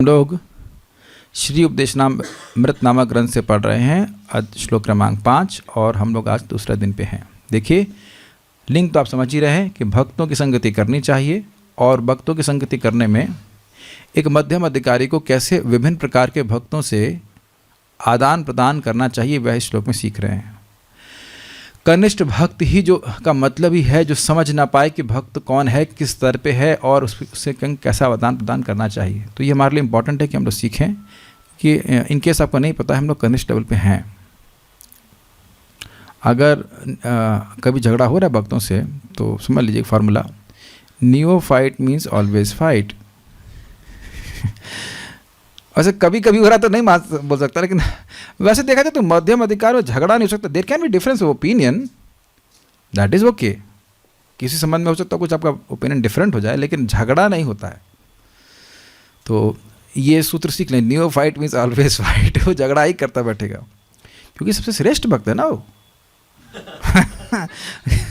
हम लोग श्री उपदेशनामृत नामक ग्रंथ से पढ़ रहे हैं श्लोक क्रमांक 5 और हम लोग आज दूसरे दिन पे हैं। देखिए लिंक तो आप समझ ही रहे हैं कि भक्तों की संगति करनी चाहिए और भक्तों की संगति करने में एक मध्यम अधिकारी को कैसे विभिन्न प्रकार के भक्तों से आदान प्रदान करना चाहिए वह इस श्लोक में सीख रहे हैं। कनिष्ठ भक्त ही जो का मतलब ही है जो समझ ना पाए कि भक्त कौन है, किस स्तर पे है और उससे कैसा आदान प्रदान करना चाहिए। तो ये हमारे लिए इम्पॉर्टेंट है कि हम लोग सीखें कि इन केस आपको नहीं पता है हम लोग कनिष्ठ लेवल पे हैं। अगर कभी झगड़ा हो रहा है भक्तों से तो समझ लीजिए formula, neo fight means always fight. वैसे कभी कभी हो रहा तो नहीं बोल सकता, लेकिन वैसे देखा जाए तो मध्यम अधिकार में झगड़ा नहीं हो सकता। There can be difference of opinion, that is okay. किसी संबंध में हो सकता है कुछ आपका ओपिनियन डिफरेंट हो जाए, लेकिन झगड़ा नहीं होता है। तो ये सूत्र सीख लें, new fight means always fight. वो झगड़ा ही करता बैठेगा क्योंकि सबसे श्रेष्ठ भक्त है ना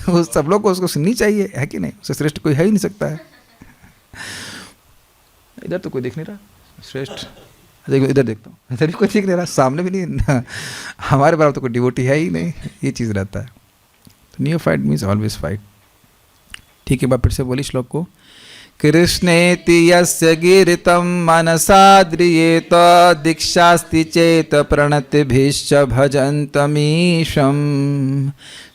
वो सब लोग को उसको सुननी चाहिए, है कि नहीं? उससे श्रेष्ठ कोई है ही नहीं सकता है। इधर तो कोई देख नहीं रहा श्रेष्ठ, देखो इधर देखता हूँ, इधर भी कोई ठीक नहीं रहा, सामने भी नहीं हमारे बराबर तो कोई डिवोटी है ही नहीं। ये चीज़ रहता है। तो new fight means always fight. ठीक है, बात फिर से बोली श्लोक को। कृष्णेति यस्य गिरितं मनसाद्रियेत दीक्षास्ति चेत प्रणतिभिश्च भजन्तमीशं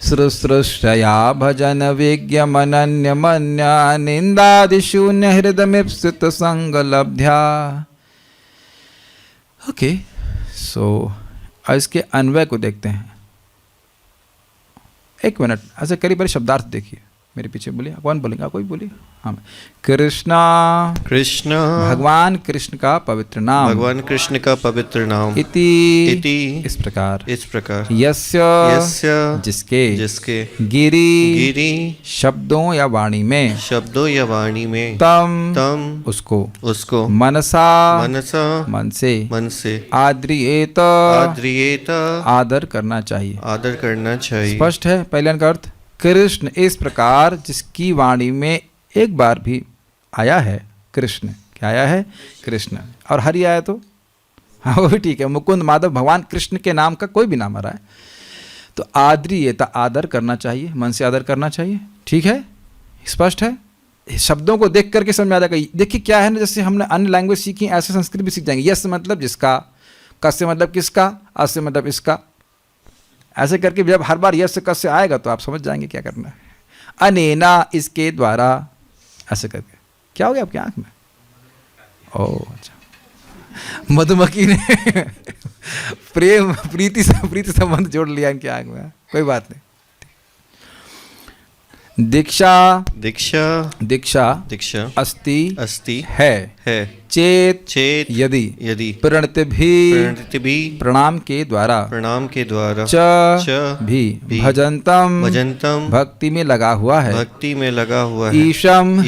शुश्रूषया भजन विज्ञमनन्यमन्या निन्दादिशून्यहृदमीप्सित संगलब्ध्या। ओके, सो इसके अन्वय को देखते हैं। एक मिनट, ऐसे करीब बारी शब्दार्थ देखिए। मेरे पीछे बोलिए, कौन बोलेगा? कोई बोलिए। हाँ, कृष्णा कृष्ण भगवान कृष्ण का पवित्र नाम, भगवान कृष्ण का पवित्र नाम। इति इस प्रकार यस्य जिसके गिरि शब्दों या वाणी में तम उसको मनसा मन से आद्रियेत आदर करना चाहिए। स्पष्ट है पहले का अर्थ। कृष्ण इस प्रकार जिसकी वाणी में एक बार भी आया है कृष्ण, क्या आया है? कृष्ण। और हरि आया तो हाँ वो भी ठीक है, मुकुंद माधव भगवान कृष्ण के नाम का कोई भी नाम आ रहा है तो आद्रियता आदर करना चाहिए, मन से आदर करना चाहिए। ठीक है, स्पष्ट है। शब्दों को देख करके समझ में आ जाएगा। देखिए क्या है ना, जैसे हमने अन्य लैंग्वेज सीखी ऐसे संस्कृत भी सीख जाएंगे। यस मतलब जिसका, कस से मतलब किसका, अस से मतलब इसका। ऐसे करके जब हर बार यस से कस से आएगा तो आप समझ जाएंगे क्या करना है। अनेना इसके द्वारा, ऐसे करके। क्या हो गया आपकी आंख में? ओह अच्छा, मधुमक्खी ने प्रेम प्रीति संबंध जोड़ लिया इनकी आंख में। कोई बात नहीं। दीक्षा अस्ति है चेत यदि प्रणतिभि प्रणाम के द्वारा च भी भजंतम भक्ति में लगा हुआ है ईशम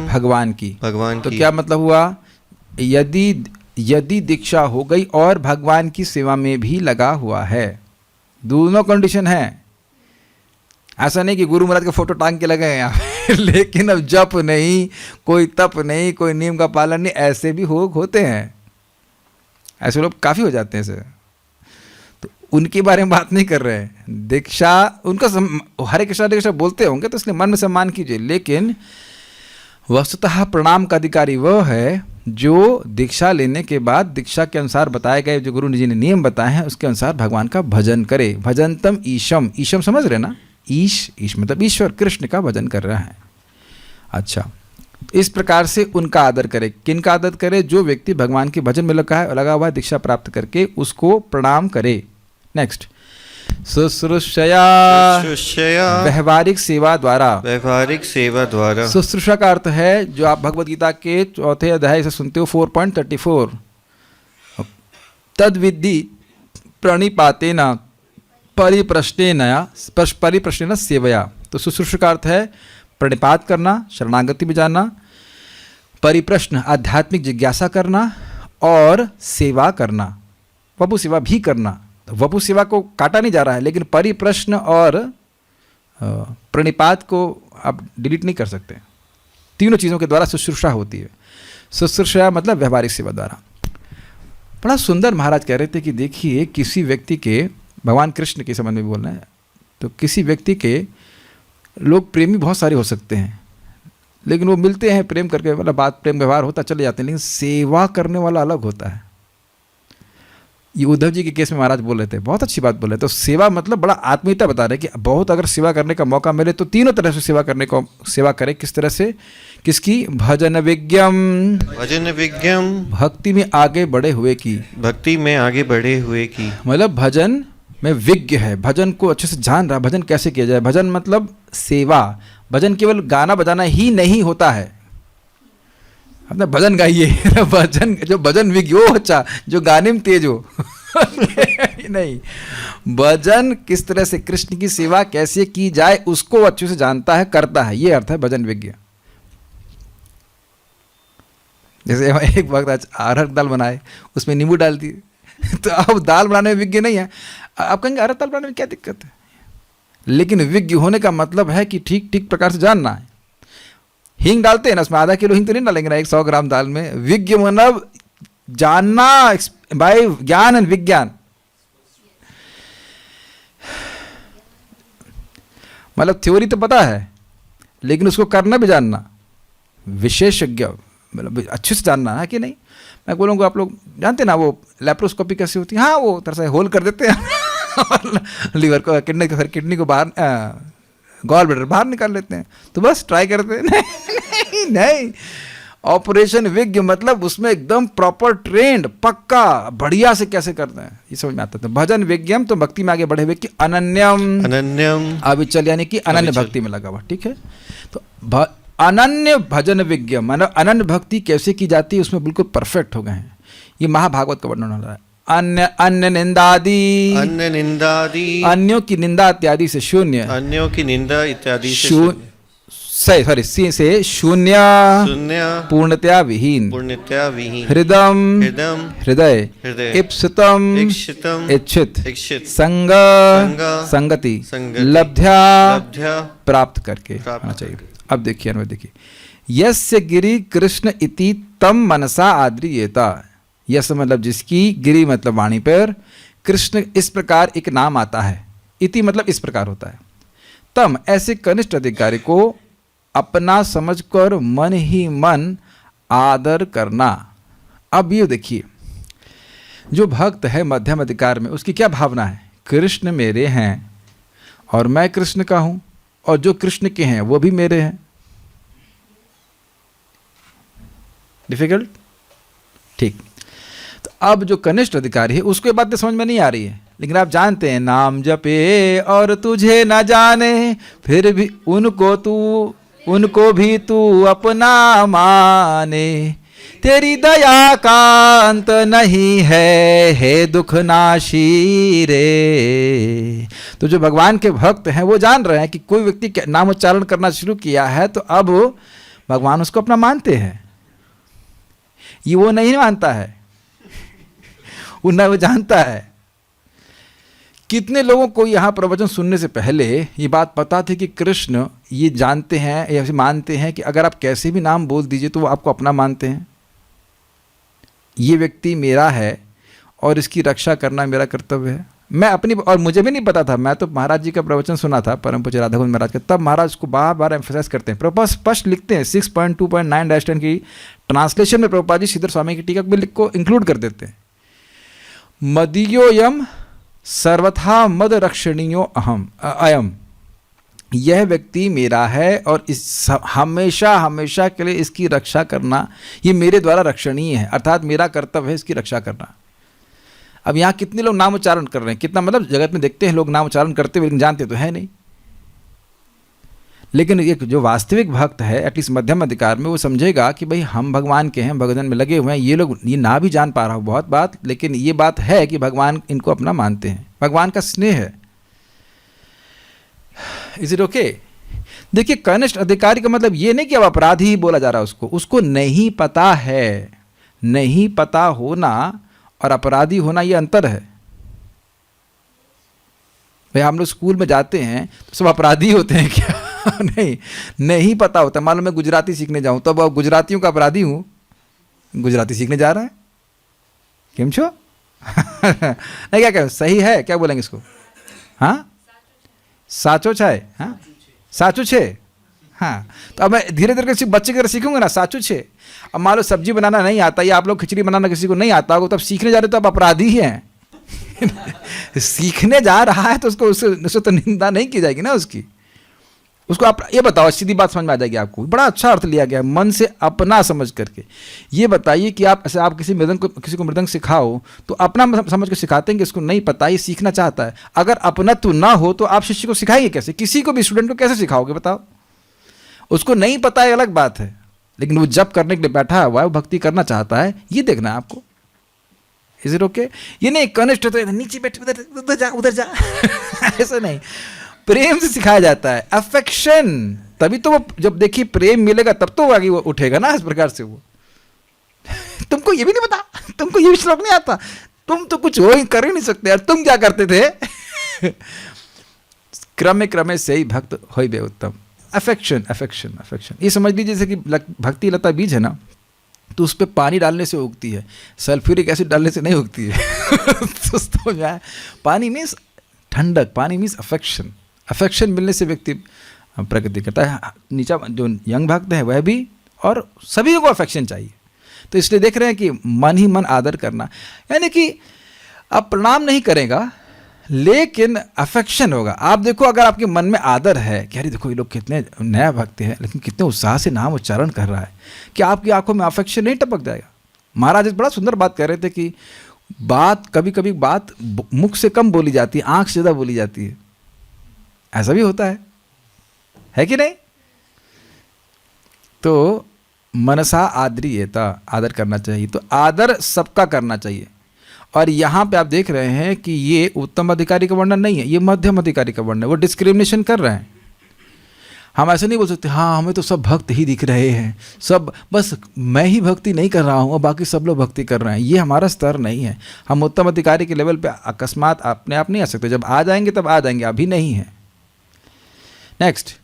भगवान की। तो क्या मतलब हुआ? यदि दीक्षा हो गई और भगवान की सेवा में भी लगा हुआ है, दोनों कंडीशन है। ऐसा नहीं कि गुरु महाराज का फोटो टांग के लगे हैं यहाँ लेकिन अब जप नहीं, कोई तप नहीं, कोई नियम का पालन नहीं, ऐसे भी होते हैं। ऐसे लोग काफ़ी हो जाते हैं सर। तो उनके बारे में बात नहीं कर रहे हैं। दीक्षा उनका हरे कृष्णा दीक्षा बोलते होंगे तो इसलिए मन में सम्मान कीजिए, लेकिन वस्तुतः प्रणाम का अधिकारी वह है जो दीक्षा लेने के बाद दीक्षा के अनुसार बताए गए जो गुरु जी ने नियम बताए हैं उसके अनुसार भगवान का भजन करे। भजनतम ईशम, ईशम समझ रहे ना? ईश मतलब ईश्वर, कृष्ण का भजन कर रहा है। अच्छा, इस प्रकार से उनका आदर करे। किन का आदर करे? जो व्यक्ति भगवान के भजन में लगा हुआ है, दीक्षा प्राप्त करके उसको प्रणाम करे। नेक्स्ट, शुश्रूषया व्यवहारिक सेवा द्वारा। शुश्रूषा का अर्थ है जो आप भगवद गीता के 4थे अध्याय से सुनते हो 4.34, तद विद्धि प्रणिपातेन परिप्रश्नेन सेवया। तो शुश्रूषा का अर्थ है प्रणिपात करना, शरणागति में जाना, परिप्रश्न आध्यात्मिक जिज्ञासा करना और सेवा करना, वपु सेवा भी करना। तो वपु सेवा को काटा नहीं जा रहा है, लेकिन परिप्रश्न और प्रणिपात को आप डिलीट नहीं कर सकते। तीनों चीज़ों के द्वारा शुश्रूषा होती है। शुश्रूषा मतलब व्यवहारिक सेवा द्वारा। बड़ा सुंदर महाराज कह रहे थे कि देखिए किसी व्यक्ति के, भगवान कृष्ण के संबंध में बोल रहे हैं, तो किसी व्यक्ति के लोग प्रेमी बहुत सारे हो सकते हैं, लेकिन वो मिलते हैं प्रेम करके, मतलब बात प्रेम व्यवहार होता चले जाते हैं, लेकिन सेवा करने वाला अलग होता है। ये उद्धव जी के केस में महाराज बोल रहे थे, बहुत अच्छी बात बोल रहे थे। तो सेवा मतलब बड़ा आत्मीयता बता रहे कि बहुत अगर सेवा करने का मौका मिले तो तीनों तरह से सेवा करे। किस तरह से? किसकी? भजन विज्ञम, भजन विज्ञम, भक्ति में आगे बढ़े हुए की, भक्ति में आगे बढ़े हुए की। मतलब भजन में विज्ञ है, भजन को अच्छे से जान रहा, भजन कैसे किया जाए। भजन मतलब सेवा। भजन केवल गाना बजाना ही नहीं होता है, अपना भजन गाइए। भजन जो भजन विज्ञ हो, अच्छा जो गाने में तेज हो नहीं, भजन किस तरह से कृष्ण की सेवा कैसे की जाए उसको अच्छे से जानता है, करता है, ये अर्थ है भजन विज्ञ। जैसे एक वक्त अरहर दाल बनाए, उसमें नींबू डाल दिए तो अब दाल बनाने में विज्ञ नहीं है। आप कहेंगे अरहर दाल बनाने में क्या दिक्कत है, लेकिन विज्ञ होने का मतलब है कि ठीक ठीक प्रकार से जानना है। हींग डालते हैं ना, उसमें आधा किलो हींग तो नहीं डालेंगे ना 100 ग्राम दाल में। विज्ञ मतलब जानना, बाय ज्ञान एंड विज्ञान, मतलब थ्योरी तो पता है लेकिन उसको करना भी जानना, विशेषज्ञ मतलब अच्छे से जानना है कि नहीं। मैं बोलूँगा आप लोग जानते ना वो लैप्रोस्कोपी कैसे होती है? हाँ, वो तरह से होल कर देते हैं लीवर को, किडनी को बाहर, गॉल ब्लैडर बाहर निकाल लेते हैं। तो बस ट्राई करते हैं। नहीं नहीं, ऑपरेशन विज्ञ मतलब उसमें एकदम प्रॉपर ट्रेंड, पक्का बढ़िया से कैसे करते हैं ये समझ में आता है। भजन विज्ञम तो भक्ति में आगे बढ़े हुए कि अनन्यम, अनन्यम, अविचल यानी कि अनन्य भक्ति में लगा हुआ। ठीक है, तो अनन्य भजन विज्ञम मतलब अनन्य भक्ति कैसे की जाती है उसमें बिल्कुल परफेक्ट हो गए हैं। ये महाभागवत का वर्णन हो रहा है। अन्य निंदादि, अन्य निंदादि, अन्यों की निंदा इत्यादि से शून्य, अन्यों की निंदा इत्यादि से शून्य, शून्य, पूर्णतया विहीन, पूर्णतया विहीन, हृदय, इप्सितम, इच्छित, संग, संगति, लब्ध्या, प्राप्त करके होना चाहिए। अब देखिए अनुभव देखिए, यस्य गिरि कृष्ण इति तम मनसा आद्रियेता। यस मतलब जिसकी, गिरि मतलब वाणी पर, कृष्ण इस प्रकार एक नाम आता है, इति मतलब इस प्रकार होता है। तम ऐसे कनिष्ठ अधिकारी को अपना समझकर मन ही मन आदर करना। अब ये देखिए, जो भक्त है मध्यम अधिकार में उसकी क्या भावना है? कृष्ण मेरे हैं और मैं कृष्ण का हूं, और जो कृष्ण के हैं वो भी मेरे हैं। डिफिकल्ट? ठीक। तो अब जो कनिष्ठ अधिकारी है उसको ये बातें समझ में नहीं आ रही है, लेकिन आप जानते हैं नाम जपे और तुझे न जाने, फिर भी उनको भी तू अपना माने, तेरी दया का अंत नहीं है, हे दुख नाशी रे। तो जो भगवान के भक्त हैं वो जान रहे हैं कि कोई व्यक्ति नाम उच्चारण करना शुरू किया है तो अब भगवान उसको अपना मानते हैं। ये वो नहीं मानता है, वो जानता है। कितने लोगों को यहाँ प्रवचन सुनने से पहले ये बात पता थी कि कृष्ण ये जानते हैं या मानते हैं कि अगर आप कैसे भी नाम बोल दीजिए तो वो आपको अपना मानते हैं, ये व्यक्ति मेरा है और इसकी रक्षा करना मेरा कर्तव्य है। मैं अपनी, और मुझे भी नहीं पता था, मैं तो महाराज जी का प्रवचन सुना था परम पूज्य राधा गोविंद महाराज का, तब महाराज को बार बार एम्फेसाइज करते हैं, प्रभुपाद स्पष्ट लिखते हैं 6.2.9-10 की ट्रांसलेशन में प्रभुपाद जी श्रीधर स्वामी की टीका को इंक्लूड कर देते हैं। मदीयोयम सर्वथा मद रक्षणीयो अयम, यह व्यक्ति मेरा है और इस हमेशा हमेशा के लिए इसकी रक्षा करना ये मेरे द्वारा रक्षणीय है, अर्थात मेरा कर्तव्य है इसकी रक्षा करना। अब यहाँ कितने लोग नाम उच्चारण कर रहे हैं, कितना मतलब जगत में देखते हैं लोग नाम उच्चारण करते हुए लेकिन जानते तो है नहीं। लेकिन एक जो वास्तविक भक्त है एटलीस्ट मध्यम अधिकार में वो समझेगा कि भाई हम भगवान के हैं, भगवान में लगे हुए हैं। ये लोग ये ना भी जान पा रहा हो बहुत बात, लेकिन ये बात है कि भगवान इनको अपना मानते हैं, भगवान का स्नेह है। Is it okay? देखिए कनिष्ठ अधिकारी का मतलब ये नहीं कि अब अपराधी ही बोला जा रहा है उसको नहीं पता है। नहीं पता होना और अपराधी होना ये अंतर है। भाई हम लोग स्कूल में जाते हैं तो सब अपराधी होते हैं क्या? नहीं पता होता। मान लो मैं गुजराती सीखने जाऊं तो अब गुजरातियों का अपराधी हूं, गुजराती सीखने जा रहा है, કેમ છો? नहीं क्या सही है क्या बोलेंगे इसको? हाँ साचो छे, हाँ साचू छे। हाँ तो अब मैं धीरे धीरे किसी बच्चे की तरह सीखूंगा ना साचू छे। अब मान लो सब्जी बनाना नहीं आता या आप लोग खिचड़ी बनाना किसी को नहीं आता होगा, तब सीखने जा रहे तो आप अपराधी ही हैं। सीखने जा रहा है तो उसको तो निंदा नहीं की जाएगी ना उसकी। उसको आप ये बताओ, सीधी बात समझ में आ जाएगी आपको। बड़ा अच्छा अर्थ लिया गया मन से अपना समझ करके। ये बताइए कि आप ऐसे आप किसी को मृदंग सिखाओ तो अपना समझ के सिखाते हैं कि इसको नहीं पता, ये सीखना चाहता है। अगर अपनत्व ना हो तो आप शिष्य को सिखाएंगे कैसे? किसी को भी स्टूडेंट को कैसे सिखाओगे बताओ? उसको नहीं पता है अलग बात है, लेकिन वो जब करने के लिए बैठा हुआ है, वो भक्ति करना चाहता है, ये देखना है आपको। Is it okay? ये नहीं कनिष्ठ तो नीचे बैठ उधर जा ऐसा नहीं, प्रेम से सिखाया जाता है, अफेक्शन। तभी तो वो जब देखिए प्रेम मिलेगा तब तो आगे वो उठेगा ना इस प्रकार से। वो तुमको ये भी नहीं पता, तुमको ये भी श्लोक नहीं आता, तुम तो कुछ हो ही कर ही नहीं सकते यार, तुम क्या करते थे? क्रमे क्रमे से ही भक्त हो बे उत्तम। अफेक्शन अफेक्शन अफेक्शन, ये समझ लीजिए जैसे कि भक्ति लता बीज है ना, तो उस पर पानी डालने से उगती है, सल्फ्यूरिक एसिड डालने से नहीं उगती है। तो जाए पानी मीन्स ठंडक, पानी मीन्स अफेक्शन। अफेक्शन मिलने से व्यक्ति प्रगति करता है। नीचा जो यंग भक्त है वह भी, और सभी को अफेक्शन चाहिए। तो इसलिए देख रहे हैं कि मन ही मन आदर करना, यानी कि आप प्रणाम नहीं करेगा लेकिन अफेक्शन होगा। आप देखो अगर आपके मन में आदर है कि अरे देखो ये लोग कितने नया भक्त है लेकिन कितने उत्साह से नाम उच्चारण कर रहा है, कि आपकी आंखों में अफेक्शन नहीं टपक जाएगा? महाराज एक बड़ा सुंदर बात कह रहे थे कि बात कभी कभी बात मुख से कम बोली जाती है, आंख से ज़्यादा बोली जाती है। ऐसा भी होता है कि नहीं? तो मनसा आदरीयता, आदर करना चाहिए। तो आदर सबका करना चाहिए। और यहाँ पे आप देख रहे हैं कि ये उत्तम अधिकारी का वर्णन नहीं है, ये मध्यम अधिकारी का वर्णन है। वो डिस्क्रिमिनेशन कर रहे हैं। हम ऐसे नहीं बोल सकते हाँ हमें तो सब भक्त ही दिख रहे हैं, सब बस मैं ही भक्ति नहीं कर रहा हूँ और बाकी सब लोग भक्ति कर रहे हैं। ये हमारा स्तर नहीं है। हम उत्तम अधिकारी के लेवल पे अकस्मात अपने आप नहीं आ सकते। जब आ जाएंगे तब आ जाएंगे, अभी नहीं है। नेक्स्ट,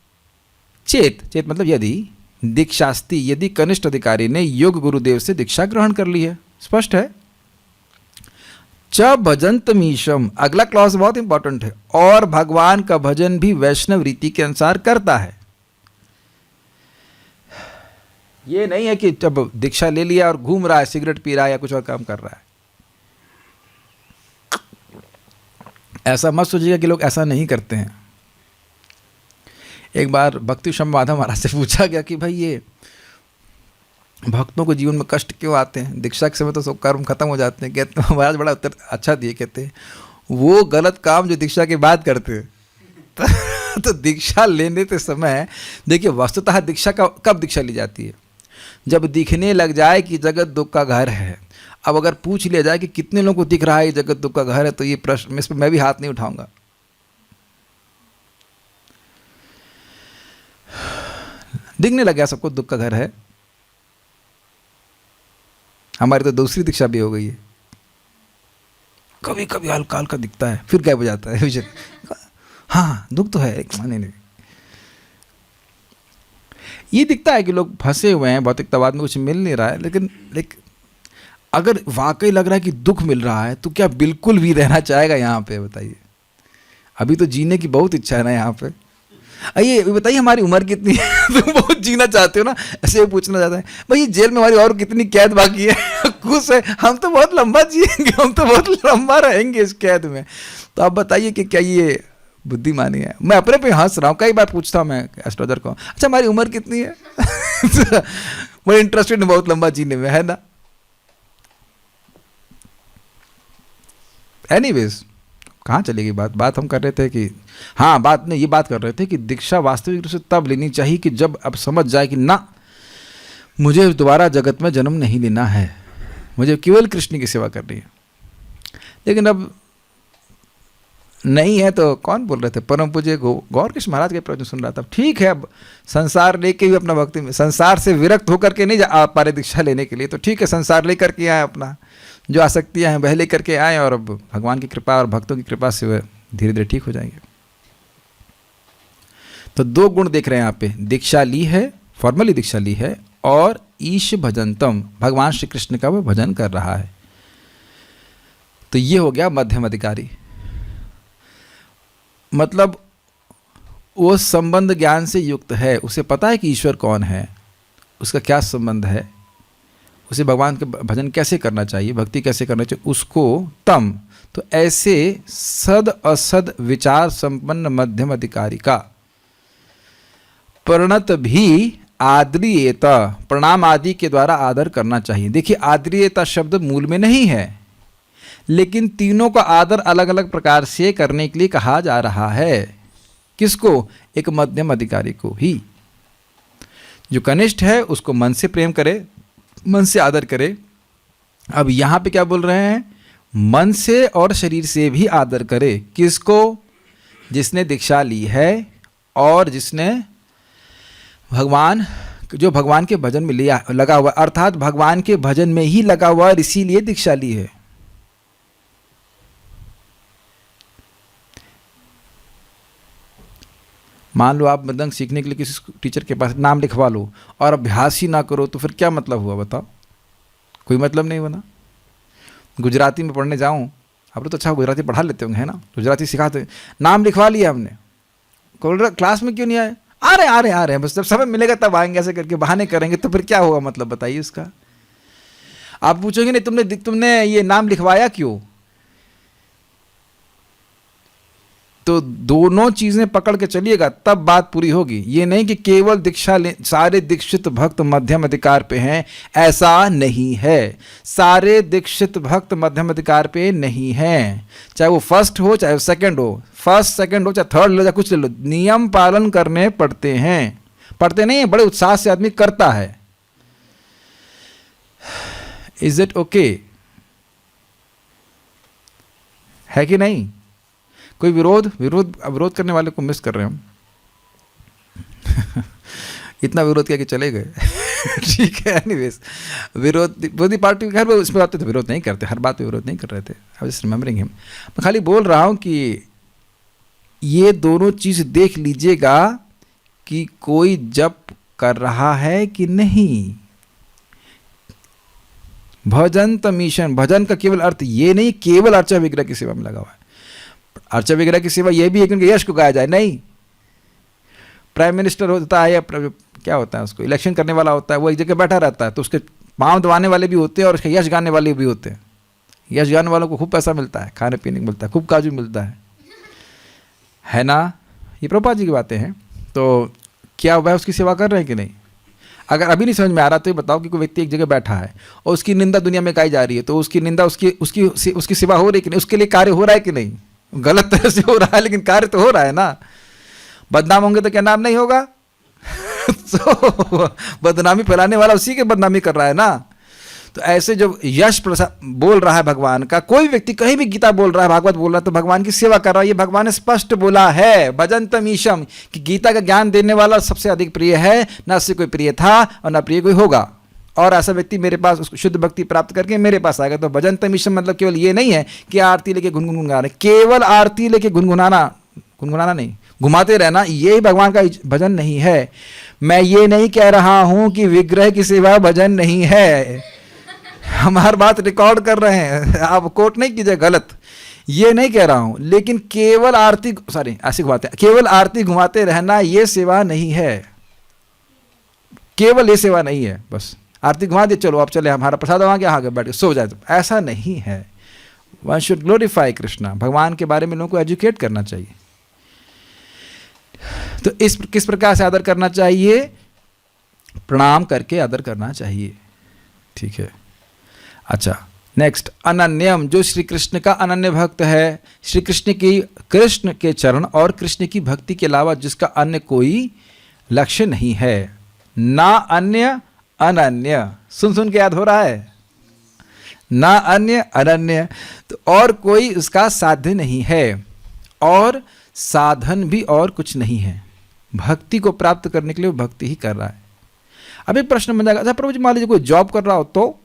चेत। चेत मतलब यदि दीक्षास्ति, यदि कनिष्ठ अधिकारी ने योग गुरुदेव से दीक्षा ग्रहण कर ली है। स्पष्ट है। च भजंतमीशम, अगला क्लॉज बहुत इंपॉर्टेंट है, और भगवान का भजन भी वैष्णव रीति के अनुसार करता है। ये नहीं है कि जब दीक्षा ले लिया और घूम रहा है, सिगरेट पी रहा है या कुछ और काम कर रहा है। ऐसा मत सोचिएगा कि लोग ऐसा नहीं करते हैं। एक बार भक्ति शम माधव महाराज से पूछा गया कि भाई ये भक्तों को जीवन में कष्ट क्यों आते हैं, दीक्षा के समय तो सब कर्म खत्म हो जाते हैं। कहते हैं महाराज बड़ा उत्तर अच्छा दिए, कहते हैं वो गलत काम जो दीक्षा के बाद करते हैं। तो दीक्षा लेने के समय देखिए वस्तुतः दीक्षा का कब दीक्षा ली जाती है? जब दिखने लग जाए कि जगत दुख का घर है। अब अगर पूछ लिया जाए कि कितने लोगों को दिख रहा है जगत दुख का घर है, तो ये प्रश्न इस पर मैं भी हाथ नहीं उठाऊंगा। दिखने लग गया सबको दुख का घर है। हमारी तो दूसरी दीक्षा भी हो गई है, कभी कभी हल्का हल्का दिखता है फिर गायब हो जाता है। हाँ दुख तो है, नहीं ये दिखता है कि लोग फंसे हुए हैं भौतिकतावाद में, कुछ मिल नहीं रहा है। लेकिन अगर वाकई लग रहा है कि दुख मिल रहा है तो क्या बिल्कुल भी रहना चाहेगा यहाँ पे? बताइए। अभी तो जीने की बहुत इच्छा है ना यहाँ पे। आइए बताइए हमारी उम्र कितनी है? तुम बहुत जीना चाहते हो ना, ऐसे पूछना चाहता है भाई जेल में हमारी और कितनी कैद बाकी है? खुश है, हम तो बहुत लंबा जिएंगे, हम तो बहुत लंबा रहेंगे इस कैद में। तो आप बताइए कि क्या ये बुद्धिमानी है? मैं अपने पे हंस रहा हूँ। कई बार पूछता हूँ मैं एस्ट्रोलॉजर को, अच्छा हमारी उम्र कितनी है? बड़े इंटरेस्टेड है बहुत लंबा जीने में, है ना? एनीवेज कहाँ चलेगी बात हम कर रहे थे कि हाँ ये बात कर रहे थे कि दीक्षा वास्तविक रूप से तब लेनी चाहिए कि जब अब समझ जाए कि ना मुझे दोबारा जगत में जन्म नहीं लेना है, मुझे केवल कृष्ण की सेवा करनी है। लेकिन अब नहीं है तो कौन बोल रहे थे? परम पूज्य गौर कृष्ण महाराज के प्रवचन सुन रहा था। ठीक है, अब संसार लेके भी अपना भक्ति में, संसार से विरक्त होकर के नहीं आ पा रहे दीक्षा लेने के लिए, तो ठीक है संसार लेकर के आए, अपना जो आसक्तियाँ हैं वह लेकर के आए, और अब भगवान की कृपा और भक्तों की कृपा से वह धीरे धीरे ठीक हो जाएंगे। तो दो गुण देख रहे हैं यहाँ पे, दीक्षा ली है, फॉर्मली दीक्षा ली है, और ईश भजनतम, भगवान श्री कृष्ण का वह भजन कर रहा है। तो ये हो गया मध्यम अधिकारी। मतलब वो संबंध ज्ञान से युक्त है, उसे पता है कि ईश्वर कौन है, उसका क्या संबंध है, उसे भगवान के भजन कैसे करना चाहिए, भक्ति कैसे करना चाहिए, उसको तम। तो ऐसे सद असद विचार संपन्न मध्यम अधिकारी का प्रणत भी आदरीयता, प्रणाम आदि के द्वारा आदर करना चाहिए। देखिए, आदरीयता शब्द मूल में नहीं है, लेकिन तीनों का आदर अलग अलग प्रकार से करने के लिए कहा जा रहा है। किसको? एक मध्यम अधिकारी को ही। जो कनिष्ठ है उसको मन से प्रेम करे, मन से आदर करे। अब यहाँ पे क्या बोल रहे हैं? मन से और शरीर से भी आदर करे। किसको? जिसने दीक्षा ली है और जिसने जो भगवान के भजन में लगा हुआ, अर्थात भगवान के भजन में ही लगा हुआ और इसीलिए दीक्षा ली है। मान लो आप मृदंग सीखने के लिए किसी टीचर के पास नाम लिखवा लो और अभ्यास ही ना करो, तो फिर क्या मतलब हुआ बताओ? कोई मतलब नहीं बना। गुजराती में पढ़ने जाऊं, आप लोग तो अच्छा गुजराती पढ़ा लेते होंगे, है ना? गुजराती सिखाते, नाम लिखवा लिया हमने, क्लास में क्यों नहीं आए? आ रहे हैं, बस जब समय मिलेगा तब आएंगे, ऐसे करके बहाने करेंगे, तो फिर क्या होगा? मतलब बताइए उसका। आप पूछोगे नहीं तुमने ये नाम लिखवाया क्यों? तो दोनों चीजें पकड़ के चलिएगा तब बात पूरी होगी। ये नहीं कि केवल दीक्षा सारे दीक्षित भक्त मध्यम अधिकार पे हैं, ऐसा नहीं है। सारे दीक्षित भक्त मध्यम अधिकार पे नहीं हैं। चाहे वो फर्स्ट हो, चाहे वो सेकंड हो, फर्स्ट सेकंड हो, चाहे थर्ड ले, चाहे कुछ ले लो, नियम पालन करने पड़ते हैं। पड़ते नहीं है, बड़े उत्साह से आदमी करता है। Is it okay? है कि नहीं? कोई विरोध करने वाले को मिस कर रहे हैं हम। इतना विरोध किया कि चले गए। ठीक है, एनीवेज, विरोधी पार्टी हर बार इसमें आते तो विरोध नहीं करते, हर बात पे विरोध नहीं कर रहे थे। I just remembering him. मैं खाली बोल रहा हूँ कि ये दोनों चीज देख लीजिएगा कि कोई जप कर रहा है कि नहीं। भजन तमीशन, भजन का केवल अर्थ ये नहीं केवल अर्चा विग्रह की सेवा में लगा हुआ है। अर्चा विग्रह की सेवा यह भी है कि उनके यश को गाया जाए, नहीं। प्राइम मिनिस्टर होता है या क्या होता है, उसको इलेक्शन करने वाला होता है, वो एक जगह बैठा रहता है, तो उसके पांव दबाने वाले भी होते हैं और उसके यश गाने वाले भी होते हैं। यश गाने वालों को खूब पैसा मिलता है, खाने पीने को मिलता है, खूब काजू मिलता है ना? ये प्रभुपाद जी की बातें हैं। तो क्या वह उसकी सेवा कर रहे हैं कि नहीं? अगर अभी नहीं समझ में आ रहा तो ये बताओ कि कोई व्यक्ति एक जगह बैठा है और उसकी निंदा दुनिया में गाई जा रही है, तो उसकी निंदा उसकी सेवा हो रही है कि नहीं? उसके लिए कार्य हो रहा है कि नहीं? गलत तरह से हो रहा है लेकिन कार्य तो हो रहा है ना। बदनाम होंगे तो क्या नाम नहीं होगा? तो बदनामी फैलाने वाला उसी के बदनामी कर रहा है ना। तो ऐसे जो यश बोल रहा है भगवान का, कोई व्यक्ति कहीं भी गीता बोल रहा है, भागवत बोल रहा है, तो भगवान की सेवा कर रहा है। ये भगवान ने स्पष्ट बोला है, भजन्तम ईशम, कि गीता का ज्ञान देने वाला सबसे अधिक प्रिय है, ना उससे कोई प्रिय था और ना प्रिय कोई होगा। और ऐसा व्यक्ति मेरे पास उसको शुद्ध भक्ति प्राप्त करके मेरे पास आएगा। तो भजन्तम ईशम मतलब केवल ये नहीं है कि आरती लेके गुनगुन गा रहे, केवल आरती लेके गुनगुनाना नहीं, घुमाते रहना, ये भगवान का भजन नहीं है। मैं ये नहीं कह रहा हूं कि विग्रह की सेवा भजन नहीं है। हमारी बात रिकॉर्ड कर रहे हैं, आप कोट नहीं कीजिए गलत, ये नहीं कह रहा हूं। लेकिन केवल आरती ऐसे घुमाते, केवल आरती घुमाते रहना ये सेवा नहीं है। केवल ये सेवा नहीं है। बस आरती घुमा दे, चलो आप चले, हमारा प्रसाद वहां गया, आगे बैठ के सो जाए, तो ऐसा नहीं है। One should glorify Krishna. भगवान के बारे में लोगों को एजुकेट करना चाहिए। तो किस प्रकार से आदर करना चाहिए? प्रणाम करके आदर करना चाहिए। ठीक है। अच्छा, नेक्स्ट, अनन्यम, जो श्री कृष्ण का अनन्य भक्त है, श्री कृष्ण के चरण और कृष्ण की भक्ति के अलावा जिसका अन्य कोई लक्ष्य नहीं है। ना अन्य अनन्य, सुन के याद हो रहा है ना? अन्य अनन्य, तो और कोई उसका साध्य नहीं है और साधन भी और कुछ नहीं है। भक्ति को प्राप्त करने के लिए वो भक्ति ही कर रहा है। अब एक प्रश्न बन जाएगा, अच्छा प्रभु जी मान लीजिए कोई जॉब कर रहा हो तो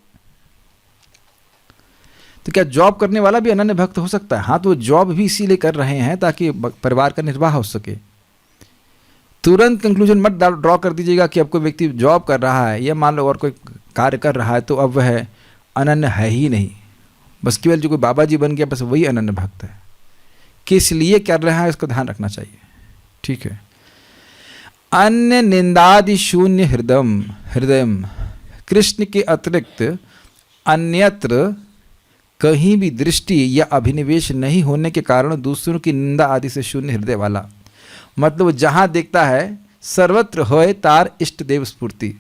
क्या जॉब करने वाला भी अनन्य भक्त हो सकता है? हाँ, तो जॉब भी इसीलिए कर रहे हैं ताकि परिवार का निर्वाह हो सके। तुरंत कंक्लूजन मत ड्रॉ कर दीजिएगा कि अब कोई व्यक्ति जॉब कर रहा है या मान लो और कोई कार्य कर रहा है तो अब वह अनन्य है ही नहीं। बस केवल जो कोई बाबा जी बन गया बस वही अनन्य भक्त है। किस लिए कर रहा है इसका ध्यान रखना चाहिए, ठीक है। अन्य निंदादि शून्य हृदय कृष्ण के अतिरिक्त अन्यत्र कहीं भी दृष्टि या अभिनिवेश नहीं होने के कारण दूसरों की निंदा आदि से शून्य हृदय वाला, मतलब जहाँ देखता है सर्वत्र होए तार इष्ट देव स्फूर्ति।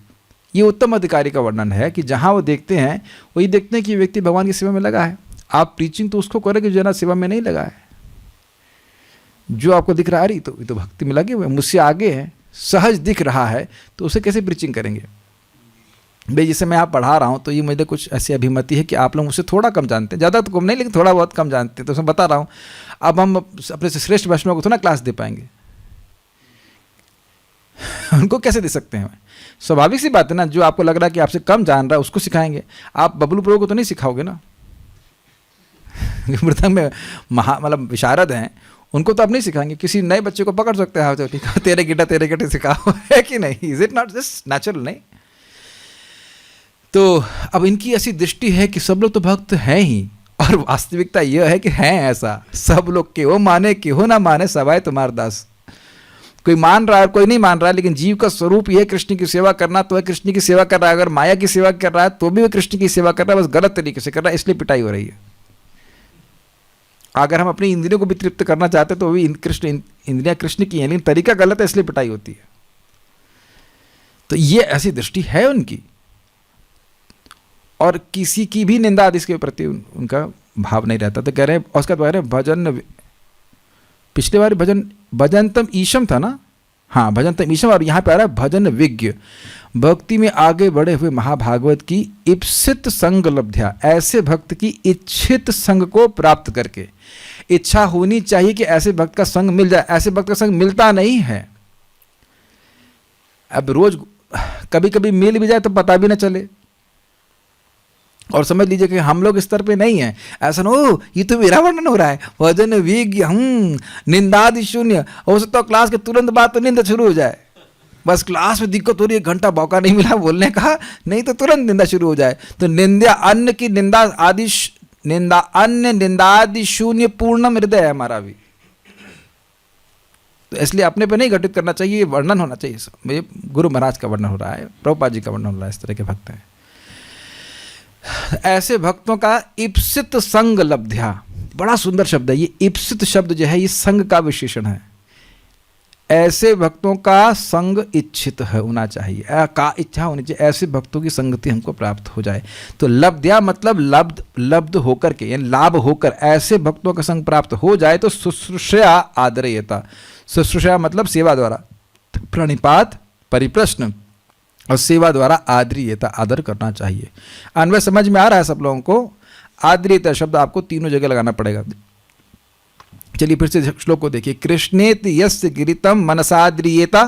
ये उत्तम अधिकारी का वर्णन है कि जहाँ वो देखते हैं वही देखते हैं कि व्यक्ति भगवान की सेवा में लगा है। आप प्रीचिंग तो उसको करेंगे जो ना सेवा में नहीं लगा है। जो आपको दिख रहा है तो ये तो भक्ति में लगे हुए, मुझसे आगे है, सहज दिख रहा है, तो उसे कैसे प्रीचिंग करेंगे भाई। जैसे मैं आप पढ़ा रहा हूँ तो ये मुझे कुछ ऐसी अभिमति है कि आप लोग मुझसे थोड़ा कम जानते हैं, ज़्यादा तो कम नहीं लेकिन थोड़ा बहुत कम जानते हैं, तो मैं बता रहा हूँ। अब हम अपने से श्रेष्ठ वैष्णव को थोड़ा क्लास दे पाएंगे, उनको कैसे दे सकते हैं? स्वाभाविक सी बात है ना, जो आपको लग रहा है कि आपसे कम जान रहा है उसको सिखाएंगे। आप बबलू प्रो को तो नहीं सिखाओगे ना मृदंग में मतलब विशारद हैं, उनको तो आप नहीं सिखाएंगे। किसी नए बच्चे को पकड़ सकते हैं, ठीक है तेरे गिटा सिखाओ, है कि नहीं? Is it not just natural? नहीं। तो अब इनकी ऐसी दृष्टि है कि सब लोग तो भक्त हैं ही, और वास्तविकता यह है कि हैं ऐसा सब लोग, के वो माने के हो ना माने सवाए तुम्हार दास। कोई मान रहा है कोई नहीं मान रहा है, लेकिन जीव का स्वरूप यह है कृष्ण की सेवा करना, तो वह कृष्ण की सेवा कर रहा है। अगर माया की सेवा कर रहा है तो भी वह कृष्ण की सेवा कर रहा है, बस गलत तरीके से कर रहा है, इसलिए पिटाई हो रही है। अगर हम अपनी इंद्रियों को भी तृप्त करना चाहते तो भी इंद्रियां कृष्ण की हैं, लेकिन तरीका गलत है इसलिए पिटाई होती है। तो ये ऐसी दृष्टि है उनकी, और किसी की भी निंदा आदि के प्रति उनका भाव नहीं रहता। तो कह रहे हैं, और उसका कह रहे हैं भजन, पिछले बार भजनतम ईशम था ना, हाँ भजनतम ईशम, और यहाँ पे आ रहा है भजन विज्ञ, भक्ति में आगे बढ़े हुए महाभागवत की इप्सित संग लब्ध्या, ऐसे भक्त की इच्छित संग को प्राप्त करके। इच्छा होनी चाहिए कि ऐसे भक्त का संग मिल जाए, ऐसे भक्त का संग मिलता नहीं है। अब रोज कभी कभी मिल भी जाए तो पता भी ना चले, और समझ लीजिए कि हम लोग इस स्तर पे नहीं है। ऐसा ना हो ये तो मेरा वर्णन हो रहा है, भजन विज्ञ निंदादि शून्य, हो सकता है क्लास के तुरंत बाद तो निंदा शुरू हो जाए। बस क्लास में दिक्कत हो रही है, घंटा मौका नहीं मिला बोलने का, नहीं तो तुरंत निंदा शुरू हो जाए। तो निंदा अन्न की निंदा आदि, निंदा अन्य निंदादि शून्य पूर्णम हृदय है हमारा भी। तो इसलिए अपने पे नहीं घटित करना चाहिए, वर्णन होना चाहिए। मुझे गुरु महाराज का वर्णन हो रहा है, प्रभुपाद जी का वर्णन हो रहा है, इस तरह के भक्त हैं। ऐसे भक्तों का इप्सित संग लब्ध्या, बड़ा सुंदर शब्द है ये। इप्सित शब्द जो है ये संग का विशेषण है। ऐसे भक्तों का संग इच्छित है होना चाहिए, का इच्छा होनी चाहिए, ऐसे भक्तों की संगति हमको प्राप्त हो जाए। तो लब्ध्या मतलब लब्ध होकर के, यानी लाभ होकर ऐसे भक्तों का संग प्राप्त हो जाए तो शुश्रूषया आदरेयता। शुश्रूषा मतलब सेवा द्वारा, प्रणिपात परिप्रश्न, और सेवा द्वारा आदरीयता, आदर करना चाहिए। अन्वय समझ में आ रहा है सब लोगों को? आदरीयता शब्द आपको तीनों जगह लगाना पड़ेगा। चलिए फिर से श्लोक को देखिए। कृष्णेत यस्य गिरितम मनसाद्रियेता,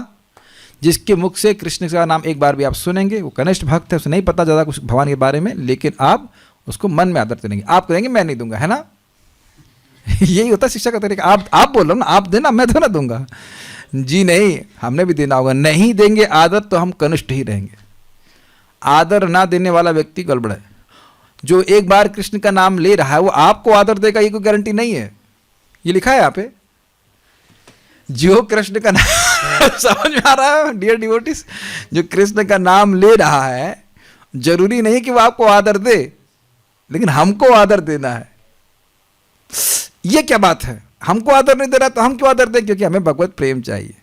जिसके मुख से कृष्ण का नाम एक बार भी आप सुनेंगे, वो कनिष्ठ भक्त है, उसे नहीं पता ज़्यादा कुछ भगवान के बारे में, लेकिन आप उसको मन में आदर देंगे। आप कहेंगे मैं नहीं दूंगा, है ना? यही होता है शिक्षा का तरीका। आप बोलो ना, आप देना, मैं तो ना दूंगा जी, नहीं, हमने भी देना होगा। नहीं देंगे आदर तो हम कनिष्ठ ही रहेंगे। आदर ना देने वाला व्यक्ति गड़बड़ है। जो एक बार कृष्ण का नाम ले रहा है वो आपको आदर देगा, ये कोई गारंटी नहीं है। ये लिखा है यहाँ पे, जो कृष्ण का नाम समझ में आ रहा है डियर डिवोटीज? जो कृष्ण का नाम ले रहा है जरूरी नहीं कि वो आपको आदर दे, लेकिन हमको आदर देना है। ये क्या बात है? हमको आदर नहीं दे रहा तो हम क्यों आदर दें? क्योंकि हमें भगवत प्रेम चाहिए।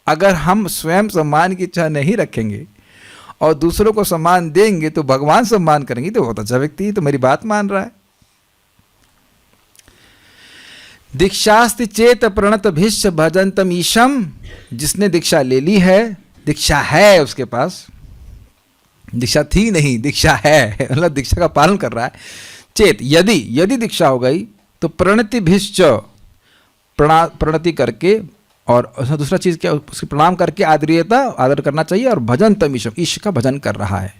अगर हम स्वयं सम्मान की इच्छा नहीं रखेंगे और दूसरों को सम्मान देंगे तो भगवान सम्मान करेंगे। तो बहुत अच्छा व्यक्ति तो मेरी बात मान रहा है। दीक्षास्ति चेत प्रणत भिष्य भजंतम ईशम, जिसने दीक्षा ले ली है, दीक्षा है उसके पास, दीक्षा थी नहीं, दीक्षा है, मतलब दीक्षा का पालन कर रहा है। चेत यदि दीक्षा हो गई तो प्रणति भिष्च, प्रणति करके, और दूसरा चीज़ क्या, उसकी प्रणाम करके आदरीयता, आदर करना चाहिए। और भजन तमीशम, ईश्वर का भजन कर रहा है।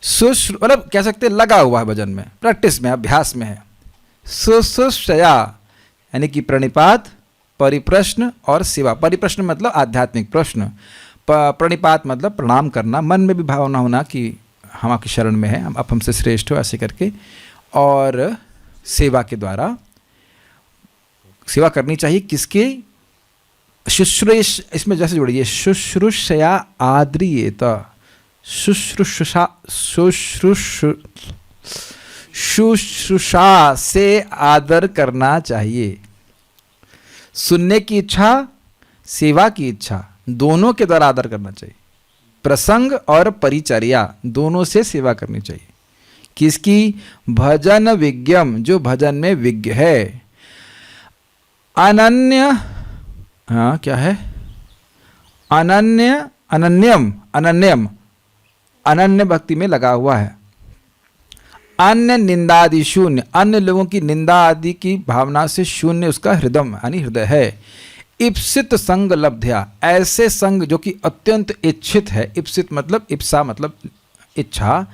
मतलब कह सकते हैं लगा हुआ है भजन में, प्रैक्टिस में, अभ्यास में है। सुशया यानी कि प्रणिपात, परिप्रश्न और सेवा। परिप्रश्न मतलब आध्यात्मिक प्रश्न, प्रणिपात मतलब प्रणाम करना, मन में भी भावना होना कि हम आपकी शरण में हैं, आप हमसे श्रेष्ठ हो, ऐसे करके। और सेवा के द्वारा सेवा करनी चाहिए। किसके? शुश्रूष, इसमें जैसे जोड़िए, शुश्रूषया आद्रियेत, शुश्रूषा, शुश्रूषा से आदर करना चाहिए। सुनने की इच्छा, सेवा की इच्छा, दोनों के द्वारा आदर करना चाहिए। प्रसंग और परिचर्या दोनों से सेवा करनी चाहिए। किसकी? भजन विज्ञम, जो भजन में विज्ञ है। अनन्य, हाँ क्या है? अनन्यम अनन्य भक्ति में लगा हुआ है। अन्य निंदादि शून्य, अन्य लोगों की निंदा आदि की भावना से शून्य उसका हृदय यानी हृदय है। इप्सित संग लब्ध्या, ऐसे संग जो कि अत्यंत इच्छित है। इप्सित मतलब इप्सा मतलब इच्छा,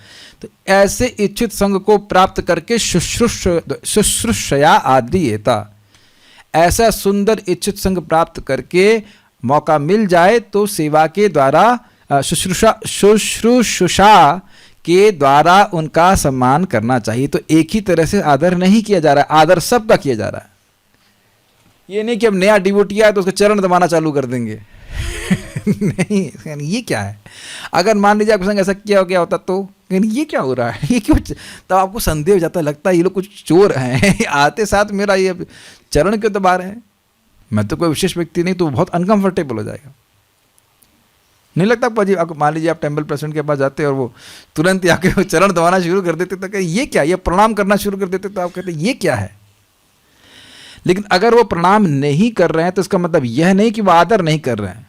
तो ऐसे इच्छित संग को प्राप्त करके शुश्रूषया आद्रियेता, ऐसा सुंदर इच्छित संग प्राप्त करके मौका मिल जाए तो सेवा के द्वारा शुश्रूषा के द्वारा उनका सम्मान करना चाहिए। तो एक ही तरह से आदर नहीं किया जा रहा है, आदर सबका किया जा रहा है। ये नहीं कि अब नया डिवोटी आया तो उसका चरण दबाना चालू कर देंगे नहीं, ये क्या है? अगर मान लीजिए आपके संग ऐसा किया हो गया होता तो ये क्या हो रहा है, ये क्यों? तब आपको संदेह हो जाता है, लगता है ये लोग कुछ चोर हैं आते साथ मेरा ये चरण क्यों दबा रहे हैं? मैं तो कोई विशेष व्यक्ति नहीं, तो बहुत अनकंफर्टेबल हो जाएगा। नहीं लगता आपको? अजीब? मान लीजिए आप टेम्पल प्रेसिडेंट के पास जाते और वो तुरंत ही आके चरण दबाना शुरू कर देते तो ये क्या, ये प्रणाम करना शुरू कर देते तो आप कहते ये क्या है। लेकिन अगर वो प्रणाम नहीं कर रहे हैं तो इसका मतलब यह नहीं कि वो आदर नहीं कर रहे हैं।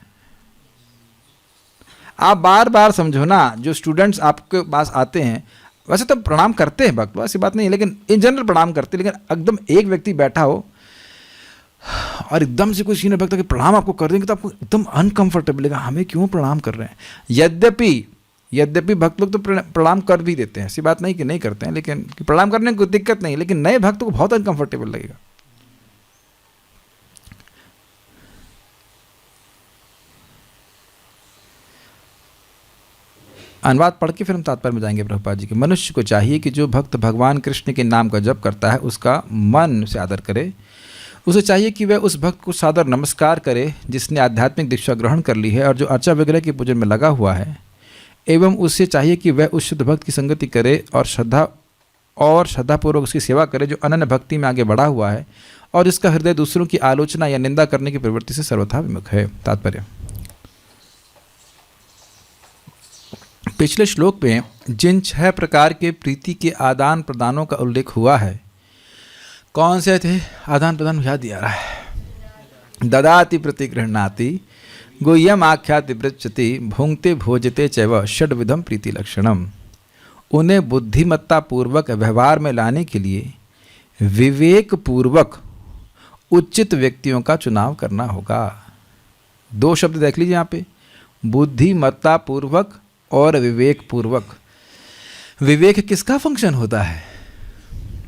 आप बार बार समझो ना, जो स्टूडेंट्स आपके पास आते हैं वैसे तो प्रणाम करते हैं भक्त, ऐसी बात नहीं है, लेकिन इन जनरल प्रणाम करते हैं। लेकिन एकदम एक व्यक्ति बैठा हो और एकदम से कोई सीनियर भक्त के प्रणाम आपको कर देंगे तो आपको एकदम अनकंफर्टेबल लगेगा, हमें क्यों प्रणाम कर रहे हैं। यद्यपि भक्त लोग तो प्रणाम कर भी देते हैं, ऐसी बात नहीं कि नहीं करते हैं, लेकिन प्रणाम करने में कोई दिक्कत नहीं, लेकिन नए भक्त को बहुत अनकंफर्टेबल लगेगा। अनुवाद पढ़ के फिर हम तात्पर्य में जाएंगे प्रभुपाद जी के। मनुष्य को चाहिए कि जो भक्त भगवान कृष्ण के नाम का जप करता है उसका मन से आदर करे। उसे चाहिए कि वह उस भक्त को सादर नमस्कार करे जिसने आध्यात्मिक दीक्षा ग्रहण कर ली है और जो अर्चा वगैरह के पूजन में लगा हुआ है। एवं उससे चाहिए कि वह उस शुद्ध भक्त की संगति करे और श्रद्धापूर्वक उसकी सेवा करे जो अनन्य भक्ति में आगे बढ़ा हुआ है और इसका हृदय दूसरों की आलोचना या निंदा करने की प्रवृत्ति से सर्वथा विमुख है। तात्पर्य, पिछले श्लोक में जिन 6 प्रकार के प्रीति के आदान प्रदानों का उल्लेख हुआ है, कौन से थे आदान प्रदान? याद दिया रहा है। ददाति प्रतिगृह्णाति, गुह्यम आख्याति पृच्छति, भुंक्ते भोजते चैव षड्विधम प्रीति लक्षणम। उन्हें बुद्धिमत्ता पूर्वक व्यवहार में लाने के लिए विवेक पूर्वक उचित व्यक्तियों का चुनाव करना होगा। 2 शब्द देख लीजिए यहाँ पे, बुद्धिमत्ता पूर्वक और विवेक पूर्वक। विवेक किसका फंक्शन होता है?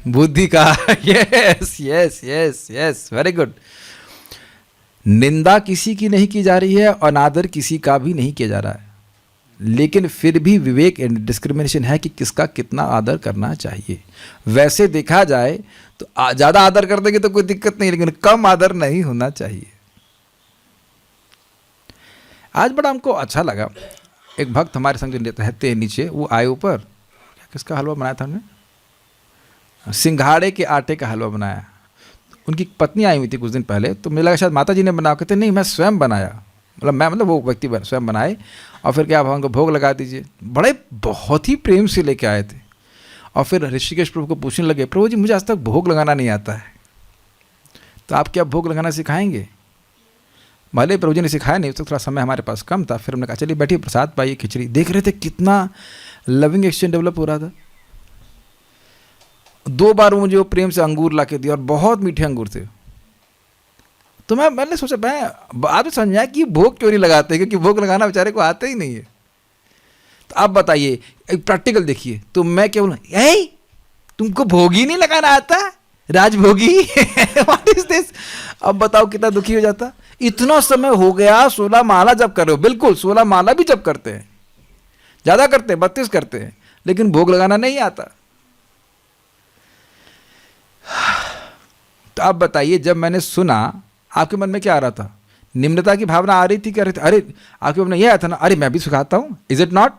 बुद्धि का। Yes yes yes yes, very good. निंदा किसी की नहीं की जा रही है, अनादर किसी का भी नहीं किया जा रहा है, लेकिन फिर भी विवेक एंड डिस्क्रिमिनेशन है कि किसका कितना आदर करना चाहिए। वैसे देखा जाए तो ज़्यादा आदर कर देंगे तो कोई दिक्कत नहीं, लेकिन कम आदर नहीं होना चाहिए। आज बड़ा हमको अच्छा लगा, एक भक्त हमारे संग जो रहते हैं नीचे, वो आए ऊपर, किसका हलवा बनाया था हमने? सिंघाड़े के आटे का हलवा बनाया। उनकी पत्नी आई हुई थी कुछ दिन पहले, तो मुझे लगा शायद माता जी ने बनाया। कहते नहीं, मैं स्वयं बनाया। मतलब वो व्यक्ति स्वयं बनाए और फिर क्या भगवान को भोग लगा दीजिए। बड़े बहुत ही प्रेम से लेके आए थे। और फिर ऋषिकेश प्रभु को पूछने लगे, प्रभु जी मुझे आज तक भोग लगाना नहीं आता है, तो आप क्या भोग लगाना सिखाएंगे? भले प्रभु जी ने सिखाया नहीं, तो थोड़ा समय हमारे पास कम था। फिर हमने कहा चलिए बैठिए, प्रसाद पाइए, खिचड़ी। देख रहे थे कितना लविंग एक्सचेंज डेवलप हो रहा था। 2 बार मुझे वो प्रेम से अंगूर ला के दिया और बहुत मीठे अंगूर थे। तो मैंने सोचा, मैं आप समझ आया कि भोग क्यों नहीं लगाते, क्योंकि भोग लगाना बेचारे को आता ही नहीं है। तो आप बताइए, एक प्रैक्टिकल देखिए, तो मैं क्या बोलूँ, यही तुमको भोग ही नहीं लगाना आता, राजभोगी व्हाट इज दिस? अब बताओ कितना दुखी हो जाता। इतना समय हो गया 16 माला जप कर रहे हो, बिल्कुल 16 माला भी जप करते हैं, ज़्यादा करते हैं, 32 करते हैं, लेकिन भोग लगाना नहीं आता। तो आप बताइए, जब मैंने सुना आपके मन में क्या आ रहा था? निम्रता की भावना आ रही थी, कह रहे थे अरे आपके मन में ये आया था ना, अरे मैं भी सिखाता हूँ, इज इट नॉट?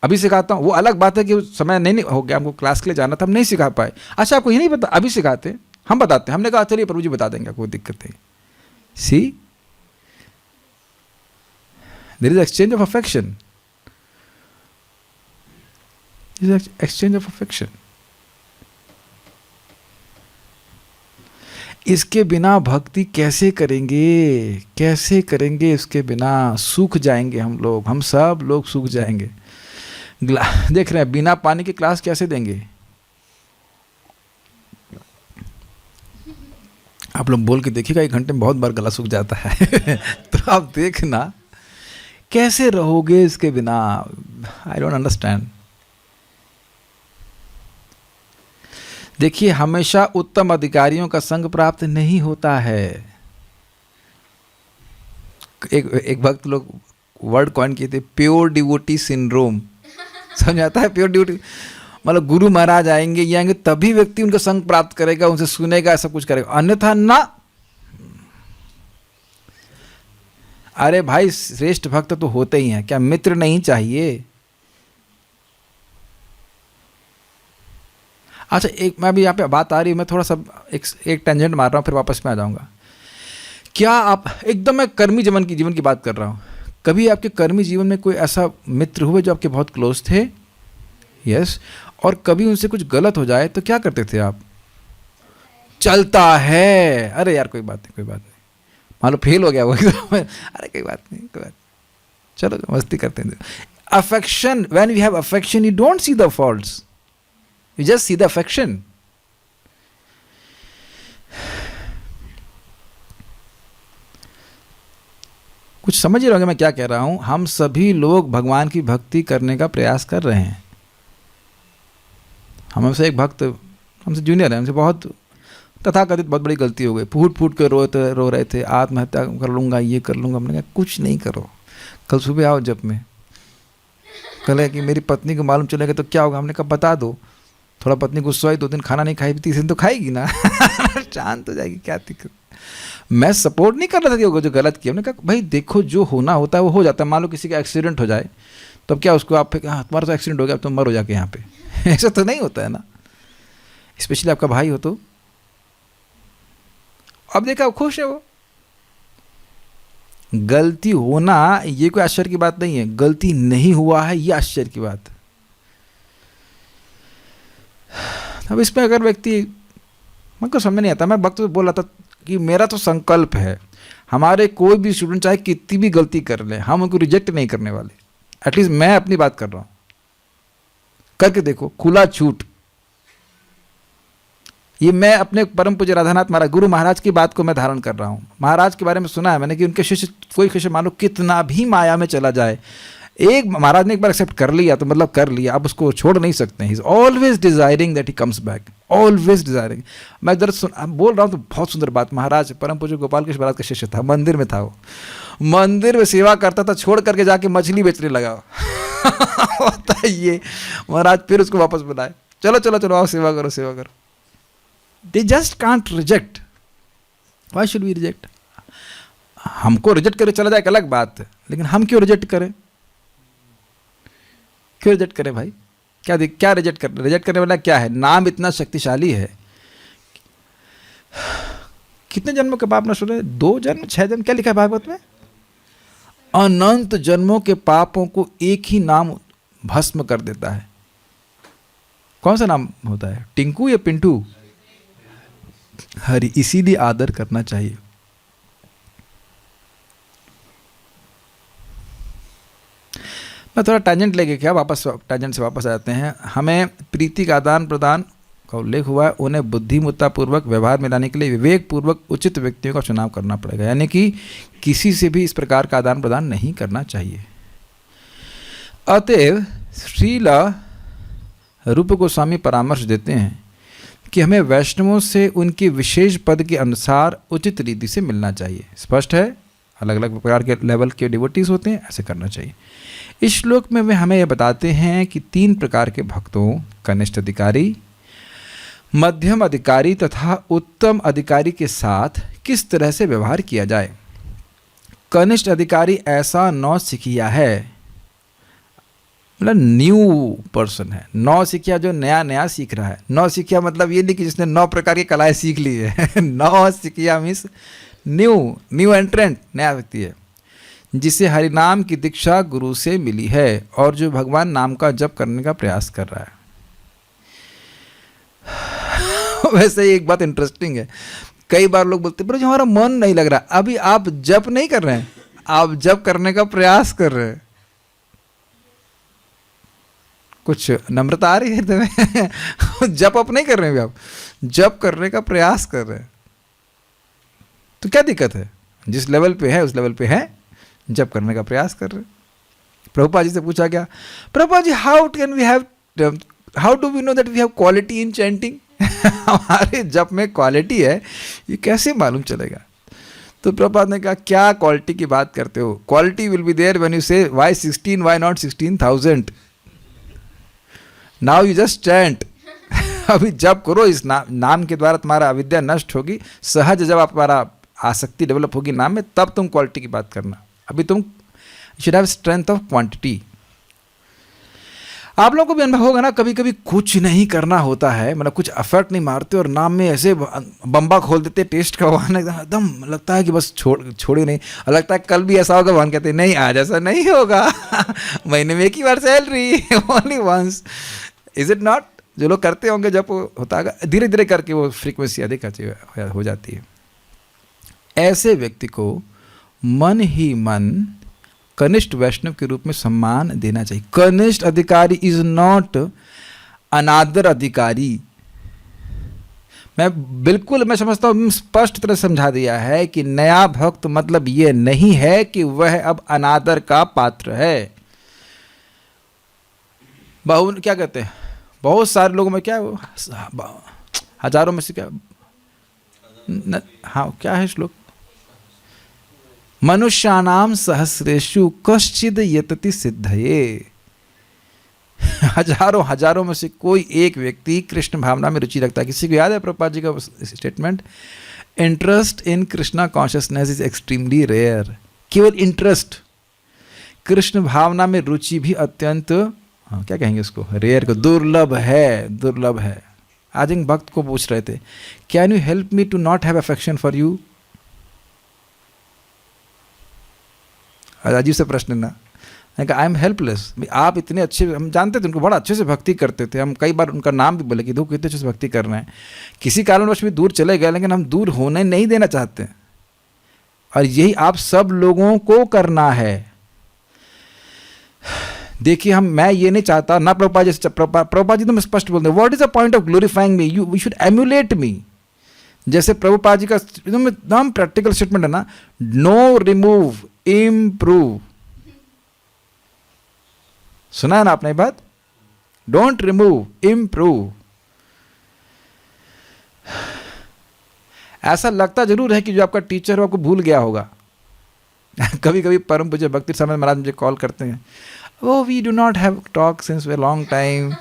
अभी सिखाता हूँ। वो अलग बात है कि उस समय नहीं हो गया, हमको क्लास के लिए जाना था, हम नहीं सिखा पाए। अच्छा आपको ये नहीं पता, अभी सिखाते, हम बताते हैं। हमने कहा चलिए प्रभु जी बता देंगे, कोई दिक्कत नहीं। See, there is exchange of affection, exchange of affection. इसके बिना भक्ति कैसे करेंगे, कैसे करेंगे? इसके बिना सूख जाएंगे हम लोग, हम सब लोग सूख जाएंगे। देख रहे हैं, बिना पानी के क्लास कैसे देंगे? आप लोग बोल के देखिएगा, 1 घंटे में बहुत बार गला सूख जाता है। तो आप देखना कैसे रहोगे इसके बिना। I don't understand. देखिए, हमेशा उत्तम अधिकारियों का संग प्राप्त नहीं होता है। एक भक्त लोग वर्ड कॉइन किए थे, प्योर डिवोटी सिंड्रोम। समझ आता है? प्योर डिवोटी मतलब गुरु महाराज आएंगे, ये आएंगे तभी व्यक्ति उनका संग प्राप्त करेगा, उनसे सुनेगा, सब कुछ करेगा, अन्यथा ना। अरे भाई, श्रेष्ठ भक्त तो होते ही हैं, क्या मित्र नहीं चाहिए? अच्छा, एक मैं भी यहाँ पे बात आ रही है, मैं थोड़ा सा एक टेंजेंट मार रहा हूँ, फिर वापस में आ जाऊँगा। क्या आप एकदम, मैं कर्मी जीवन की बात कर रहा हूँ, कभी आपके कर्मी जीवन में कोई ऐसा मित्र हुए जो आपके बहुत क्लोज थे? यस। और कभी उनसे कुछ गलत हो जाए तो क्या करते थे आप? चलता है, अरे यार कोई बात नहीं, कोई बात नहीं, मान लो फेल हो गया वो एग्जाम में, अरे कोई बात नहीं, कोई बात, चलो मस्ती करते हैं। Affection, when we have affection you don't see the faults, you just see the affection. कुछ समझ ही रहोगे मैं क्या कह रहा हूं। हम सभी लोग भगवान की भक्ति करने का प्रयास कर रहे हैं। हमसे एक भक्त हमसे जूनियर है, हमसे बहुत तथाकथित बहुत बड़ी गलती हो गई, फूट फूट के रो रहे थे, आत्महत्या कर लूँगा, ये कर लूँगा। हमने कहा कुछ नहीं करो, कल सुबह आओ जब में। कल कि मेरी पत्नी को मालूम चलेगा तो क्या होगा? हमने कहा बता दो। थोड़ा पत्नी गुस्सा हुई, 2 दिन खाना नहीं खाई, 3 दिन तो खाएगी ना। शांत हो जाएगी, क्या दिक्कत। मैं सपोर्ट नहीं कर रहा था कि वो जो गलत किया। हमने कहा भाई देखो, जो होना होता है वो हो जाता है। मान लो किसी का एक्सीडेंट हो जाए तो अब क्या उसको आप हाँ तुम्हारा तो एक्सीडेंट हो गया, अब तुम मरो जाके यहाँ पे। ऐसा तो नहीं होता है ना, स्पेशली आपका भाई हो तो। अब देखा खुश है वो। गलती होना ये कोई आश्चर्य की बात नहीं है, गलती नहीं हुआ है ये आश्चर्य की बात है। अब इसमें अगर व्यक्ति, मैं को समझ नहीं आता, मैं वक्त बोल रहा था कि मेरा तो संकल्प है, हमारे कोई भी स्टूडेंट चाहे कितनी भी गलती कर ले, हम उनको रिजेक्ट नहीं करने वाले। एटलीस्ट मैं अपनी बात कर रहा हूँ, करके देखो, खुला छूट। ये मैं अपने परम पूज्य राधानाथ महाराज गुरु महाराज की बात को मैं धारण कर रहा हूँ। महाराज के बारे में सुना है मैंने कि उनके शिष्य, कोई शिष्य मान लो कितना भी माया में चला जाए, एक महाराज ने एक बार एक्सेप्ट कर लिया तो मतलब कर लिया, आप उसको छोड़ नहीं सकते। He is always desiring that he comes back, always desiring. मैं इधर बोल रहा हूँ तो बहुत सुंदर बात। महाराज परम पूज्य गोपाल कृष्ण महाराज का शिष्य था, मंदिर में था वो, मंदिर में सेवा करता था, छोड़ करके जाके मछली बेचने लगा। बताइए, महाराज फिर उसको वापस बुलाए, चलो चलो चलो आओ सेवा करो, सेवा करो। They just can't reject. Why should we reject? हमको रिजेक्ट करे चला जाए एक अलग बात है, लेकिन हम क्यों रिजेक्ट करें? क्यों रिजेक्ट करें भाई? क्या रिजेक्ट करने वाला क्या है? नाम इतना शक्तिशाली है। कितने जन्मों के पाप नष्ट हो रहे? 2 जन्म, 6 जन्म, क्या लिखा है भागवत में? अनंत जन्मों के पापों को एक ही नाम भस्म कर देता है। कौन सा नाम होता है? टिंकू या पिंटू? हरि। इसीलिए आदर करना चाहिए। मैं थोड़ा टैंजेंट लेके क्या वापस टैंजेंट से वापस आते हैं। हमें प्रीति का आदान प्रदान का उल्लेख हुआ है, उन्हें बुद्धिमत्तापूर्वक व्यवहार में लाने के लिए विवेकपूर्वक उचित व्यक्तियों का चुनाव करना पड़ेगा, यानी कि किसी से भी इस प्रकार का आदान प्रदान नहीं करना चाहिए। अतएव श्रील रूप गोस्वामी परामर्श देते हैं कि हमें वैष्णवों से उनके विशेष पद के अनुसार उचित रीति से मिलना चाहिए। स्पष्ट है, अलग अलग प्रकार के लेवल के डिवोटीज होते हैं, ऐसे करना चाहिए। इस श्लोक में वे हमें यह बताते हैं कि 3 प्रकार के भक्तों, कनिष्ठ अधिकारी, मध्यम अधिकारी तथा उत्तम अधिकारी के साथ किस तरह से व्यवहार किया जाए। कनिष्ठ अधिकारी ऐसा नौसिखिया है, मतलब न्यू पर्सन है। नौसिखिया जो नया नया सीख रहा है। नौसिखिया मतलब ये नहीं कि जिसने 9 प्रकार की कलाएं सीख ली है। नौसिखिया मीन्स न्यू एंट्रेंट, नया व्यक्ति है जिसे हरिनाम की दीक्षा गुरु से मिली है और जो भगवान नाम का जप करने का प्रयास कर रहा है। वैसे ही एक बात इंटरेस्टिंग है, कई बार लोग बोलते हैं पर जो हमारा मन नहीं लग रहा। अभी आप जप नहीं कर रहे हैं, आप जप करने का प्रयास कर रहे हैं। कुछ नम्रता आ रही है तुम्हें? जप अप नहीं कर रहे हैं, आप जप करने का प्रयास कर रहे हैं, तो क्या दिक्कत है? जिस लेवल पे है उस लेवल पे है, जप करने का प्रयास कर रहे हैं। प्रभुपाद जी से पूछा गया, Prabhupada ji how do we know that we have quality in chanting? हमारे जप में क्वालिटी है, ये कैसे मालूम चलेगा? तो प्रभुपाद ने कहा, क्या क्वालिटी की बात करते हो? Quality will be there when you say why 16, why not 16,000? Now you just chant. अभी जप करो, इस नाम के द्वारा तुम्हारा अविद्या नष्ट होगी। सहज जब आप हमारा आसक्ति डेवलप होगी नाम में, तब तुम क्वालिटी की बात करना। अभी तुम should have strength of quantity. आप लोगों को भी अनुभव होगा ना, कभी कभी कुछ नहीं करना होता है, मतलब कुछ एफर्ट नहीं मारते और नाम में ऐसे बम्बा खोल देते टेस्ट करवाने, एकदम लगता है कि बस छोड़े नहीं। और लगता है कल भी ऐसा होगा, भगवान कहते हैं नहीं आज ऐसा नहीं होगा। महीने में एक ही बार salary, only once. Is it not? जो लोग करते होंगे जब होता है, धीरे धीरे करके वो फ्रीक्वेंसी अधिक हो जाती है। ऐसे व्यक्ति को मन ही मन कनिष्ठ वैष्णव के रूप में सम्मान देना चाहिए। कनिष्ठ अधिकारी इज नॉट अनादर अधिकारी। मैं समझता हूँ स्पष्ट तरह समझा दिया है कि नया भक्त मतलब ये नहीं है कि वह अब अनादर का पात्र है। क्या कहते हैं, बहुत सारे लोगों में क्या हजारों में से क्या हाँ क्या है श्लोक, मनुष्यानाम सहस्रेषु कश्चिद यतति सिद्धये। हजारों में से कोई एक व्यक्ति कृष्ण भावना में रुचि रखता है। किसी को याद है प्रभुपाद जी का statement, interest in Krishna consciousness is extremely rare. केवल इंटरेस्ट, कृष्ण भावना में रुचि भी अत्यंत क्या कहेंगे उसको, रेयर को, दुर्लभ है। आज एक भक्त को पूछ रहे थे, can you help me to not have affection for you? अजीब से प्रश्न ना, आई एम हेल्पलेस। आप इतने अच्छे, हम जानते थे उनको, बड़ा अच्छे से भक्ति करते थे। हम कई बार उनका नाम भी बोले कि देखो कितने अच्छे से भक्ति कर रहे हैं, किसी कारणवश भी दूर चले गए, लेकिन हम दूर होने नहीं देना चाहते। और यही आप सब लोगों को करना है। देखिए मैं ये नहीं चाहता ना, प्रभुपाद जी तो मैं स्पष्ट बोलते हैं, what is the point of glorifying me, you should emulate me. जैसे प्रभुपाद जी का एकदम प्रैक्टिकल स्टेटमेंट है ना, नो रिमूव इम्प्रूव। सुना है ना आपने बात, डोंट रिमूव इम्प्रूव। ऐसा लगता जरूर है कि जो आपका टीचर है आपको भूल गया होगा। कभी कभी परम पूज्य भक्ति स्वामी महाराज मुझे कॉल करते हैं, oh we do not have talk since a long time.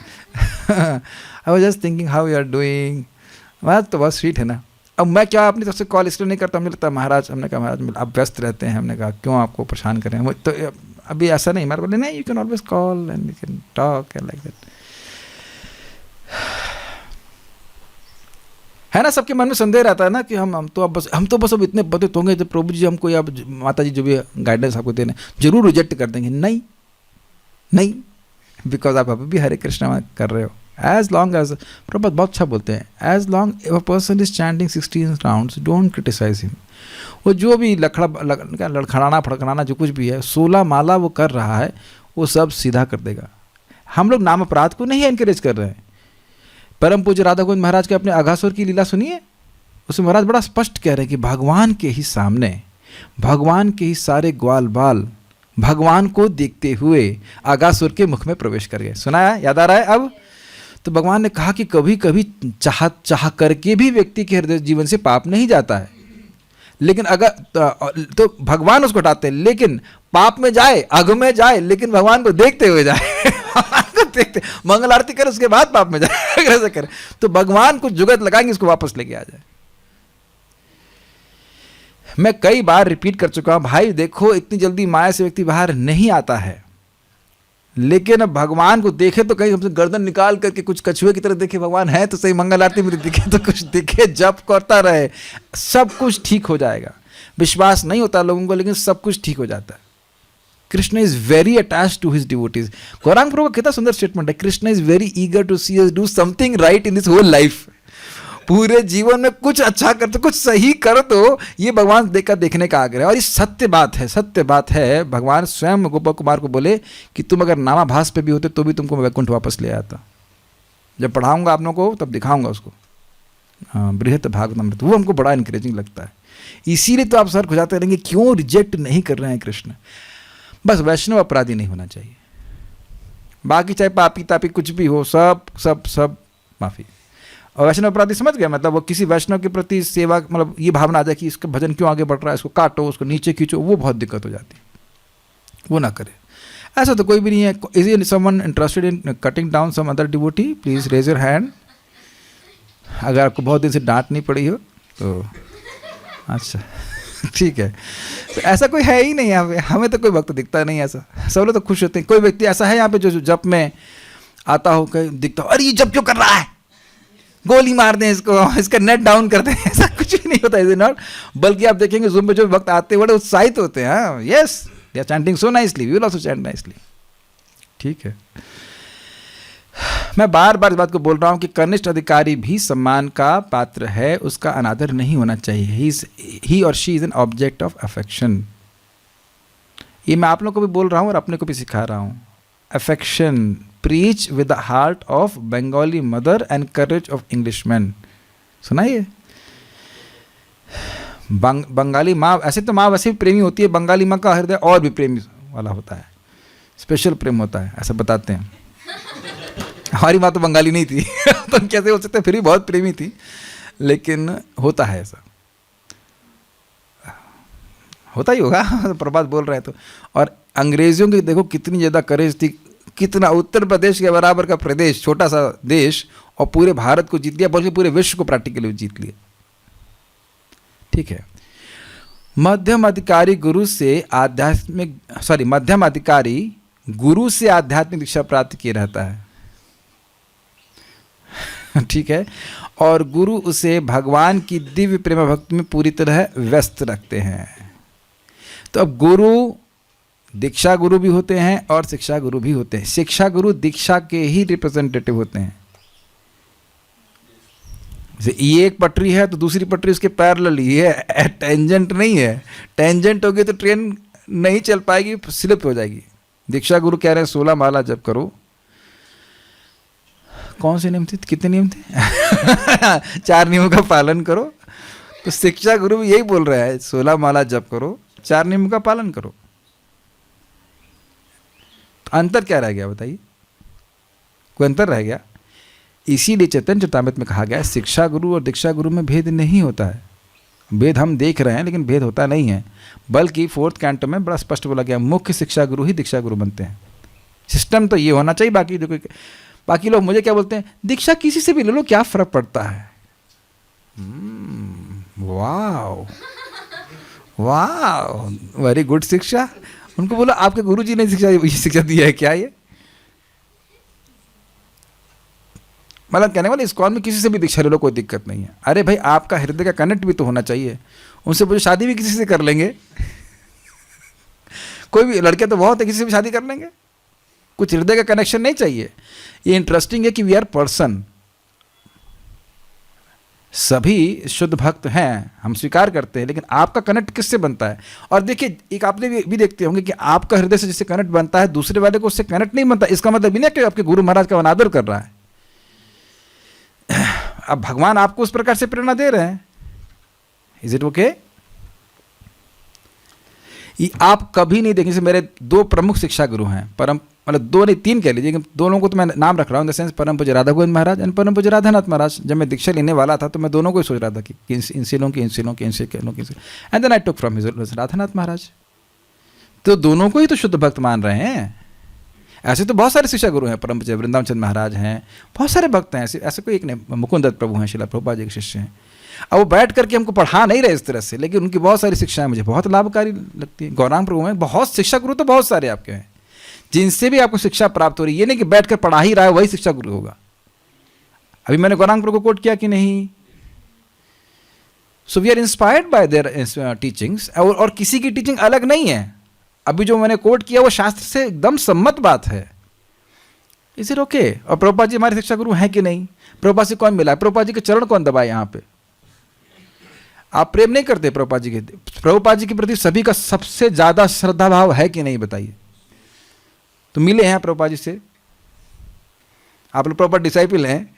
I was just thinking how you are doing. बात तो बहुत स्वीट है ना। अब मैं क्या अपनी तरफ से कॉल इसलिए नहीं करता, मुझे लगता है महाराज, हमने कहा महाराज आप व्यस्त रहते हैं, हमने कहा क्यों आपको परेशान करें। तो अभी ऐसा नहीं, हमारे बोले नहीं, you can always call and you can talk and like that. है ना, सबके मन में संदेह रहता है ना कि हम तो बस अब इतने पतित होंगे जब प्रभु जी हमको या माता जी जो भी गाइडेंस आपको देने जरूर रिजेक्ट कर देंगे। नहीं, बिकॉज आप अभी भी हरे कृष्णा कर रहे हो। एज लॉन्ग एज, प्रभुपाद बहुत अच्छा बोलते हैं, as long a person is chanting 16 rounds, don't criticise him. वो जो भी लड़खड़ाना फड़खड़ाना जो कुछ भी है, 16 माला वो कर रहा है, वो सब सीधा कर देगा। हम लोग नाम अपराध को नहीं एनकरेज कर रहे हैं। परम पूज्य राधा गोविंद महाराज के अपने अघासुर की लीला सुनिए, उसमें महाराज बड़ा स्पष्ट कह रहे हैं कि भगवान के ही सामने, भगवान के ही सारे ग्वाल बाल भगवान को देखते हुए अघासुर के मुख में प्रवेश कर गए। सुना है, याद आ रहा है अब? तो भगवान ने कहा कि कभी कभी चाह करके भी व्यक्ति के हृदय जीवन से पाप नहीं जाता है, लेकिन अगर तो भगवान उसको हटाते हैं, लेकिन पाप में जाए, अघ में जाए, लेकिन भगवान को देखते हुए जाए। उसको देखते, मंगल आरती करे उसके बाद पाप में जाए अगर ऐसा करे तो भगवान कुछ जुगत लगाएंगे इसको वापस लेके आ जाए। मैं कई बार रिपीट कर चुका हूं भाई, देखो इतनी जल्दी माया से व्यक्ति बाहर नहीं आता है, लेकिन अब भगवान को देखे तो कहीं हमसे गर्दन निकाल करके कुछ कछुए की तरह देखे, भगवान है तो सही, मंगल आरती में दिखे तो कुछ दिखे, जप करता रहे, सब कुछ ठीक हो जाएगा। विश्वास नहीं होता लोगों को, लेकिन सब कुछ ठीक हो जाता है। Krishna is very attached to his devotees. Gauranga Prabhu का कितना सुंदर स्टेटमेंट है, Krishna is very eager to see us do something right in this whole life. पूरे जीवन में कुछ अच्छा कर तो, कुछ सही कर तो, ये भगवान देखने का आग्रह है। और ये सत्य बात है, सत्य बात है। भगवान स्वयं गोपाल कुमार को बोले कि तुम अगर नामाभास पे भी होते तो भी तुमको मैं वैकुंठ वापस ले आता। जब पढ़ाऊंगा आप लोगों को तब दिखाऊंगा उसको। हाँ, बृहत भागवतमृत, वो हमको बड़ा इंकरेजिंग लगता है। इसीलिए तो आप सर खुजाते रहेंगे क्यों रिजेक्ट नहीं कर रहे हैं कृष्ण। बस वैष्णव अपराधी नहीं होना चाहिए, बाकी चाहे पापी तापी कुछ भी हो, सब सब सब माफी। और वैष्णव अपराधी समझ गया, मतलब वो किसी वैष्णव के प्रति सेवा, मतलब ये भावना आ जाए कि इसका भजन क्यों आगे बढ़ रहा है, इसको काटो, उसको नीचे खींचो, वो बहुत दिक्कत हो जाती है, वो ना करे। ऐसा तो कोई भी नहीं है। Is someone interested in cutting down some other devotee, please raise your hand. अगर आपको बहुत दिन से डांट नहीं पड़ी हो तो अच्छा ठीक है। तो ऐसा कोई है ही नहीं यहाँ पे, हमें तो कोई भक्त दिखता नहीं ऐसा, सब लोग तो खुश होते हैं। कोई व्यक्ति ऐसा है यहाँ पे जो जप में आता हो, कहीं दिखता हो, अरे ये जप क्यों कर रहा है, गोली मार दें इसको, इसका नेट डाउन कर दें, ऐसा कुछ भी नहीं होता है नॉट। बल्कि आप देखेंगे ज़ूम पे जो वक्त आते हैं बड़े उत्साहित होते हैं। Yes, they are chanting so nicely, we will also chant nicely. ठीक है, मैं बार बार इस बात को बोल रहा हूँ कि कनिष्ठ अधिकारी भी सम्मान का पात्र है, उसका अनादर नहीं होना चाहिए। ही और she is an object of affection. ये मैं आप लोगों को भी बोल रहा हूँ और अपने को भी सिखा रहा हूँ। Affection, preach with the heart of Bengali mother and courage of Englishman. सुनाइए, बंगाली माँ, ऐसे तो माँ वैसे भी प्रेमी होती है, बंगाली माँ का हृदय और भी प्रेमी वाला होता है, स्पेशल प्रेम होता है, ऐसा बताते हैं। हमारी माँ तो बंगाली नहीं थी तो कैसे हो सकता है, फिर भी बहुत प्रेमी थी, लेकिन होता है ऐसा, होता ही होगा प्रभात बोल रहे हैं तो। और अंग्रेजियों की देखो कितनी ज़्यादा करेज थी, कितना उत्तर प्रदेश के बराबर का प्रदेश, छोटा सा देश, और पूरे भारत को जीत लिया, बल्कि पूरे विश्व को प्रैक्टिकली जीत लिया। ठीक है, मध्यम अधिकारी गुरु से आध्यात्मिक दीक्षा प्राप्त किए रहता है। ठीक है, और गुरु उसे भगवान की दिव्य प्रेम भक्ति में पूरी तरह व्यस्त रखते हैं। तो अब गुरु दीक्षा गुरु भी होते हैं और शिक्षा गुरु भी होते हैं। शिक्षा गुरु दीक्षा के ही रिप्रेजेंटेटिव होते हैं। जैसे ये एक पटरी है तो दूसरी पटरी उसके पैरेलल ही है, टेंजेंट नहीं है। टेंजेंट होगी तो ट्रेन नहीं चल पाएगी, स्लिप हो जाएगी। दीक्षा गुरु कह रहे हैं 16 माला जप करो। कौन से नियम थे, कितने नियम थे 4 नियमों का पालन करो। तो शिक्षा गुरु भी यही बोल रहा है 16 माला जप करो, 4 नियमों का पालन करो। तो अंतर क्या रह गया बताइए, कोई अंतर रह गया? इसीलिए चैतन्य चरितामृत में कहा गया है शिक्षा गुरु और दीक्षा गुरु में भेद नहीं होता है। भेद हम देख रहे हैं लेकिन भेद होता नहीं है, बल्कि 4th कैंटो में बड़ा स्पष्ट बोला गया मुख्य शिक्षा गुरु ही दीक्षा गुरु बनते हैं। सिस्टम तो ये होना चाहिए। बाकी लोग मुझे क्या बोलते हैं, दीक्षा किसी से भी ले लो, क्या फर्क पड़ता है। वाह वाह, वेरी गुड शिक्षा। उनको बोलो आपके गुरुजी ने शिक्षा दी है क्या? ये मतलब कहने वाले इस्कॉन में किसी से भी दीक्षा ले लो, कोई दिक्कत नहीं है। अरे भाई, आपका हृदय का कनेक्ट भी तो होना चाहिए। उनसे पूछो शादी भी किसी से कर लेंगे कोई भी लड़के तो बहुत है, किसी से भी शादी कर लेंगे। कुछ हृदय का कनेक्शन नहीं चाहिए। ये इंटरेस्टिंग है कि वी आर पर्सन, सभी शुद्ध भक्त हैं, हम स्वीकार करते हैं, लेकिन आपका कनेक्ट किससे बनता है? और देखिए, एक आपने भी देखते होंगे कि आपका हृदय से जिससे कनेक्ट बनता है, दूसरे वाले को उससे कनेक्ट नहीं बनता। इसका मतलब भी नहीं कि आपके गुरु महाराज का अनादर कर रहा है। अब भगवान आपको उस प्रकार से प्रेरणा दे रहे हैं। Is it okay? आप कभी नहीं देखेंगे। मेरे 2 प्रमुख शिक्षा गुरु हैं, परम मतलब 2 नहीं 3 कह लीजिए, दो लोगों को तो मैं नाम रख रहा हूँ इन द सेंस, परम पूज्य राधा गोविंद महाराज एंड परम पूज्य राधानाथ महाराज। जब मैं दीक्षा लेने वाला था तो मैं दोनों को ही सोच रहा था कि इनसे लों की and then I took from his Radhanath Maharaj. तो दोनों को ही तो शुद्ध भक्त मान रहे हैं। ऐसे तो बहुत सारे शिक्षा गुरु हैं, परम पूज्य वृंदावन चंद्र महाराज हैं, बहुत सारे भक्त हैं, ऐसे कोई एक नहीं। मुकुंद दत्त प्रभु हैं, शिला प्रभुपाद जी के शिष्य हैं। अब वो बैठ करके हमको पढ़ा नहीं रहे इस तरह से, लेकिन उनकी बहुत सारी शिक्षाएं मुझे बहुत लाभकारी लगती हैं। गौरांग प्रभु में बहुत शिक्षा गुरु तो बहुत सारे आपके हैं, जिनसे भी आपको शिक्षा प्राप्त हो रही है। ये नहीं कि बैठ कर पढ़ा ही रहा है वही शिक्षा गुरु होगा। अभी मैंने गौरांग प्रभु को कोट किया कि नहीं? So we are inspired by their teachings, और किसी की टीचिंग अलग नहीं है। अभी जो मैंने कोट किया वो शास्त्र से एकदम सम्मत बात है। Is it okay? और प्रभुपाद जी हमारे शिक्षा गुरु हैं कि नहीं? प्रभुपाद से कौन मिला है? प्रभुपाद जी के चरण कौन दबाए? यहाँ पे आप प्रेम नहीं करते प्रभुपाद जी के? प्रभुपाद जी के प्रति सभी का सबसे ज्यादा श्रद्धा भाव है कि नहीं बताइए? तो मिले हैं प्रभुपाद जी से? आप लोग प्रॉपर डिसाइपल हैं?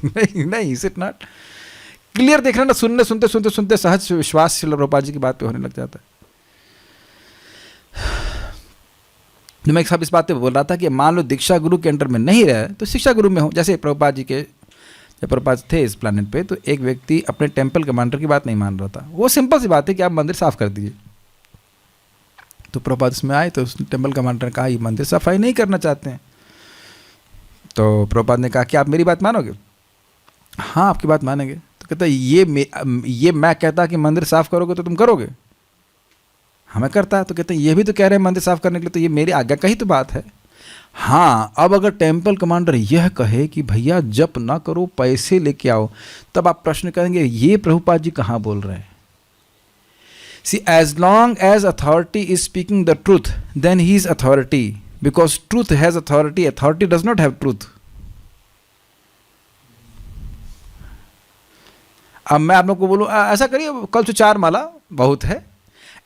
नहीं, इज इट नॉट क्लियर? देख रहे ना, सुनते सहज विश्वास श्रील प्रभुपाद जी की बात पे होने लग जाता है। तो मैं सब इस बात पे बोल रहा था कि मान लो दीक्षा गुरु के अंडर में नहीं रहे तो शिक्षा गुरु में हो। जैसे प्रभुपाद जी के, जब प्रभुपाद थे इस प्लैनेट पे, तो एक व्यक्ति अपने टेंपल कमांडर की बात नहीं मान रहा था। वो सिंपल सी बात है कि आप मंदिर साफ कर दीजिए। तो प्रभुपाद इसमें आए तो टेंपल कमांडर ने कहा ये मंदिर सफाई नहीं करना चाहते हैं। तो प्रभुपाद ने कहा कि आप मेरी बात मानोगे? हाँ, आपकी बात मानेंगे। तो कहता ये मैं कहता कि मंदिर साफ करोगे तो तुम करोगे? हाँ मैं करता। तो कहते ये भी तो कह रहे हैं मंदिर साफ करने के लिए, तो ये मेरी आज्ञा का ही तो बात है। हाँ, अब अगर टेंपल कमांडर यह कहे कि भैया जप ना करो, पैसे लेके आओ, तब आप प्रश्न करेंगे ये प्रभुपाद जी कहाँ बोल रहे हैं? See, as long as authority is speaking the truth, then he is authority, because truth has authority, authority does not have truth. अब मैं आप लोग को बोलूँ ऐसा करिए, कल से 4 माला बहुत है।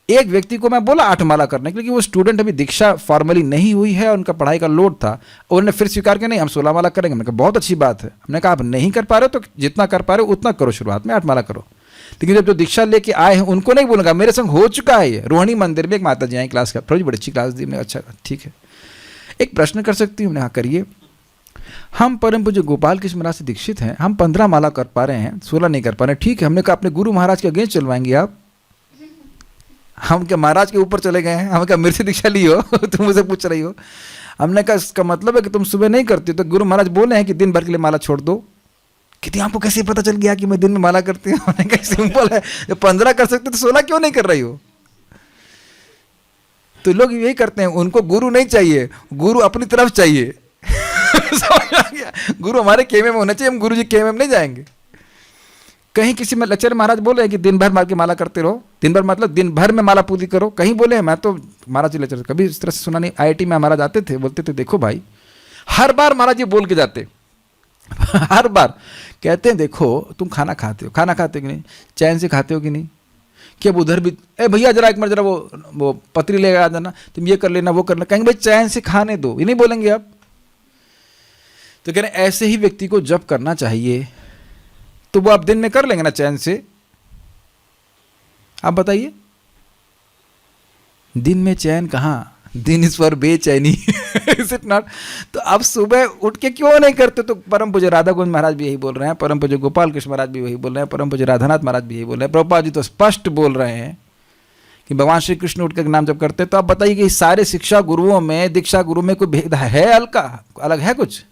एक व्यक्ति को मैं बोला 8 माला करने के लिए, वो स्टूडेंट अभी दीक्षा फॉर्मली नहीं हुई है, उनका पढ़ाई का लोड था। उन्होंने फिर स्वीकार किया नहीं हम 16 माला करेंगे। मैंने कहा बहुत अच्छी बात है। हमने कहा आप नहीं कर पा रहे हो तो जितना कर पा रहे हो उतना करो, शुरुआत में 8 माला करो। लेकिन जब जो दीक्षा लेके आए हैं उनको नहीं बोलूँगा, मेरे संग हो चुका है ये। रोहिणी मंदिर में एक माता जी आई क्लास का, प्रभु जी बड़ी अच्छी क्लास दी। मैं अच्छा ठीक है, एक प्रश्न कर सकती हूँ? हाँ करिए। हम परम पूज्य गोपाल कृष्ण महाराज से दीक्षित हैं, हम 15 माला कर पा रहे हैं, 16 नहीं कर पा रहे। ठीक है, हमने कहा अपने गुरु महाराज के अगेंस्ट चलवाएंगे आप? हम क्या महाराज के ऊपर चले गए हैं? हमें क्या मेरे से दीक्षा ली हो? तुम मुझे पूछ रही हो। हमने कहा इसका मतलब है कि तुम सुबह नहीं करती हो, तो गुरु महाराज बोले हैं कि दिन भर के लिए माला छोड़ दो। कहती आपको कैसे पता चल गया कि मैं दिन में माला करती हूँ? हमने कहा सिंपल है, जब 15 कर सकते तो 16 क्यों नहीं कर रही हो? तो लोग यही करते हैं, उनको गुरु नहीं चाहिए, गुरु अपनी तरफ चाहिए। समझ आ गया? गुरु हमारे खेमे में होना चाहिए, हम गुरु जी खेमे में नहीं जाएंगे। कहीं किसी में लेक्चर महाराज बोले हैं कि दिन भर मार के माला करते रहो, दिन भर मतलब दिन भर में माला पूरी करो? कहीं बोले हैं? मैं तो महाराज जी लेक्चर कभी इस तरह से सुना नहीं। IIT में महाराज आते थे, बोलते थे देखो भाई, हर बार महाराज जी बोल के जाते, हर बार कहते हैं देखो तुम खाना खाते हो कि नहीं, चैन से खाते हो कि नहीं, कि अब उधर भी भैया जरा एक बार जरा वो पतरी ले आ जाना, तुम ये कर लेना वो कर लेना। कहेंगे भाई चैन से खाने दो, ये नहीं बोलेंगे आप? तो कह रहे ऐसे ही व्यक्ति को जब करना चाहिए तो वो आप दिन में कर लेंगे ना चैन से? आप बताइए, दिन में चैन कहाँ? दिन इस पर बेचैनी। Is it not? तो आप सुबह उठ के क्यों नहीं करते? तो परम पूज्य राधा कुंज महाराज भी यही बोल रहे हैं, परम पूज्य गोपाल कृष्ण महाराज भी वही बोल रहे हैं, परम पूज्य राधानाथ महाराज भी यही बोल रहे हैं, प्रभुपाद जी तो स्पष्ट बोल रहे हैं कि भगवान श्री कृष्ण उठ कर नाम जप करते हैं। तो आप बताइए कि सारे शिक्षा गुरुओं में, दीक्षा गुरु में कोई भेद है? अलग है कुछ?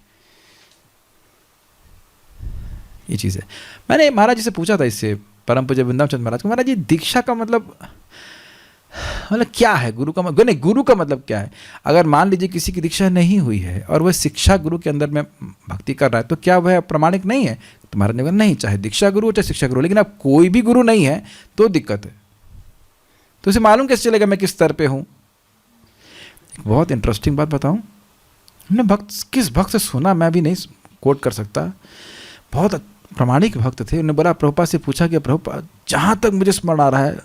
ये चीज़ है। मैंने महाराज जी से पूछा था इससे, परम पूज्य वृंदावन चंद्र महाराज को, महाराज जी दीक्षा का मतलब क्या है? गुरु का नहीं, गुरु का मतलब क्या है? अगर मान लीजिए किसी की दीक्षा नहीं हुई है और वह शिक्षा गुरु के अंदर में भक्ति कर रहा है, तो क्या वह प्रमाणिक नहीं है? तो महाराज ने कहा नहीं, चाहे दीक्षा गुरु हो चाहे शिक्षा गुरु, लेकिन अब कोई भी गुरु नहीं है तो दिक्कत है। तो उसे मालूम कैसे चलेगा मैं किस स्तर पे हूँ? बहुत इंटरेस्टिंग बात बताऊँ, हमने किस भक्त से सुना मैं भी नहीं कोट कर सकता, बहुत प्रामाणिक भक्त थे। उन्होंने बोला प्रभुपाद से पूछा कि प्रभुपाद जहाँ तक मुझे स्मरण आ रहा है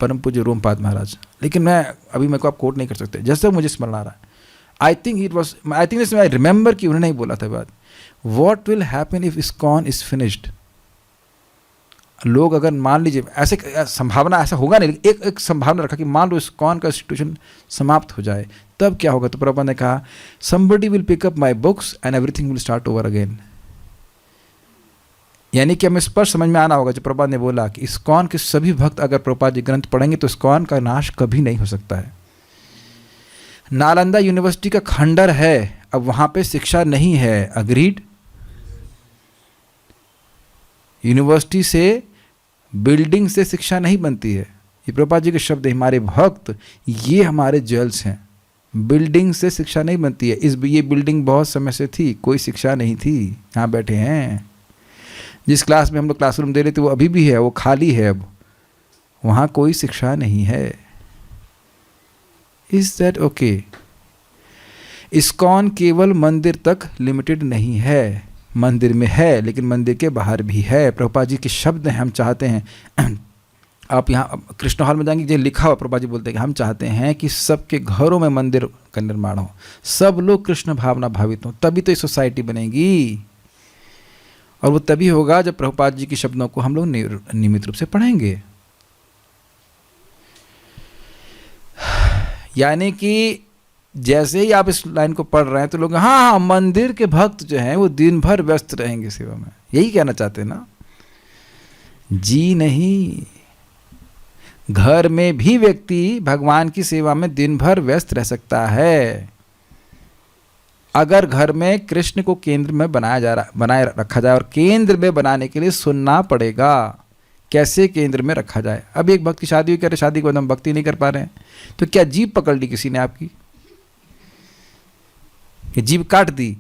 परम पूज्य रोमपाद महाराज, लेकिन मैं अभी मेरे को आप कोट नहीं कर सकते, जैसे मुझे स्मरण आ रहा है। आई थिंक आई रिमेंबर कि उन्होंने ही बोला था बात, what will happen if ISKCON is finished. लोग अगर मान लीजिए ऐसे संभावना, ऐसा होगा नहीं, एक संभावना रखा कि मान लो इस्कॉन का इंस्टीट्यूशन समाप्त हो जाए, तब क्या होगा? तो प्रभुपाद ने कहा somebody will pick up my books and everything will start over again. यानी कि हमें स्पष्ट समझ में आना होगा जो प्रभुपाद ने बोला कि इस्कॉन के सभी भक्त अगर प्रभुपाद जी ग्रंथ पढ़ेंगे तो इस्कॉन का नाश कभी नहीं हो सकता है। नालंदा यूनिवर्सिटी का खंडर है, अब वहाँ पे शिक्षा नहीं है, अग्रीड। यूनिवर्सिटी से, बिल्डिंग से शिक्षा नहीं बनती है। ये प्रभुपाद जी के शब्द है, हमारे भक्त, ये हमारे ज्वेल्स हैं। बिल्डिंग से शिक्षा नहीं बनती है। ये बिल्डिंग बहुत समय से थी, कोई शिक्षा नहीं थी। यहाँ बैठे हैं, जिस क्लास में हम लोग क्लासरूम दे रहे थे वो अभी भी है, वो खाली है, अब वहाँ कोई शिक्षा नहीं है। Is that okay? इस्कॉन केवल मंदिर तक लिमिटेड नहीं है, मंदिर में है लेकिन मंदिर के बाहर भी है। प्रभुपाद जी के शब्द हैं, हम चाहते हैं आप यहाँ कृष्ण हॉल में जाएंगे, जो लिखा हुआ प्रभुपाद जी बोलते हैं कि हम चाहते हैं कि सबके घरों में मंदिर का निर्माण हो, सब लोग कृष्ण भावना भावित हों, तभी तो ये सोसाइटी बनेगी। और वो तभी होगा जब प्रभुपाद जी के शब्दों को हम लोग नियमित रूप से पढ़ेंगे। यानी कि जैसे ही आप इस लाइन को पढ़ रहे हैं तो लोग हाँ, मंदिर के भक्त जो हैं वो दिन भर व्यस्त रहेंगे सेवा में, यही कहना चाहते हैं ना? जी नहीं, घर में भी व्यक्ति भगवान की सेवा में दिन भर व्यस्त रह सकता है, अगर घर में कृष्ण को केंद्र में बनाए रखा जाए। और केंद्र में बनाने के लिए सुनना पड़ेगा, कैसे केंद्र में रखा जाए। अब एक भक्त की शादी हुई, कह रहे शादी के बाद हम भक्ति नहीं कर पा रहे हैं, तो क्या जीभ पकड़ ली किसी ने आपकी, जीभ काट दी,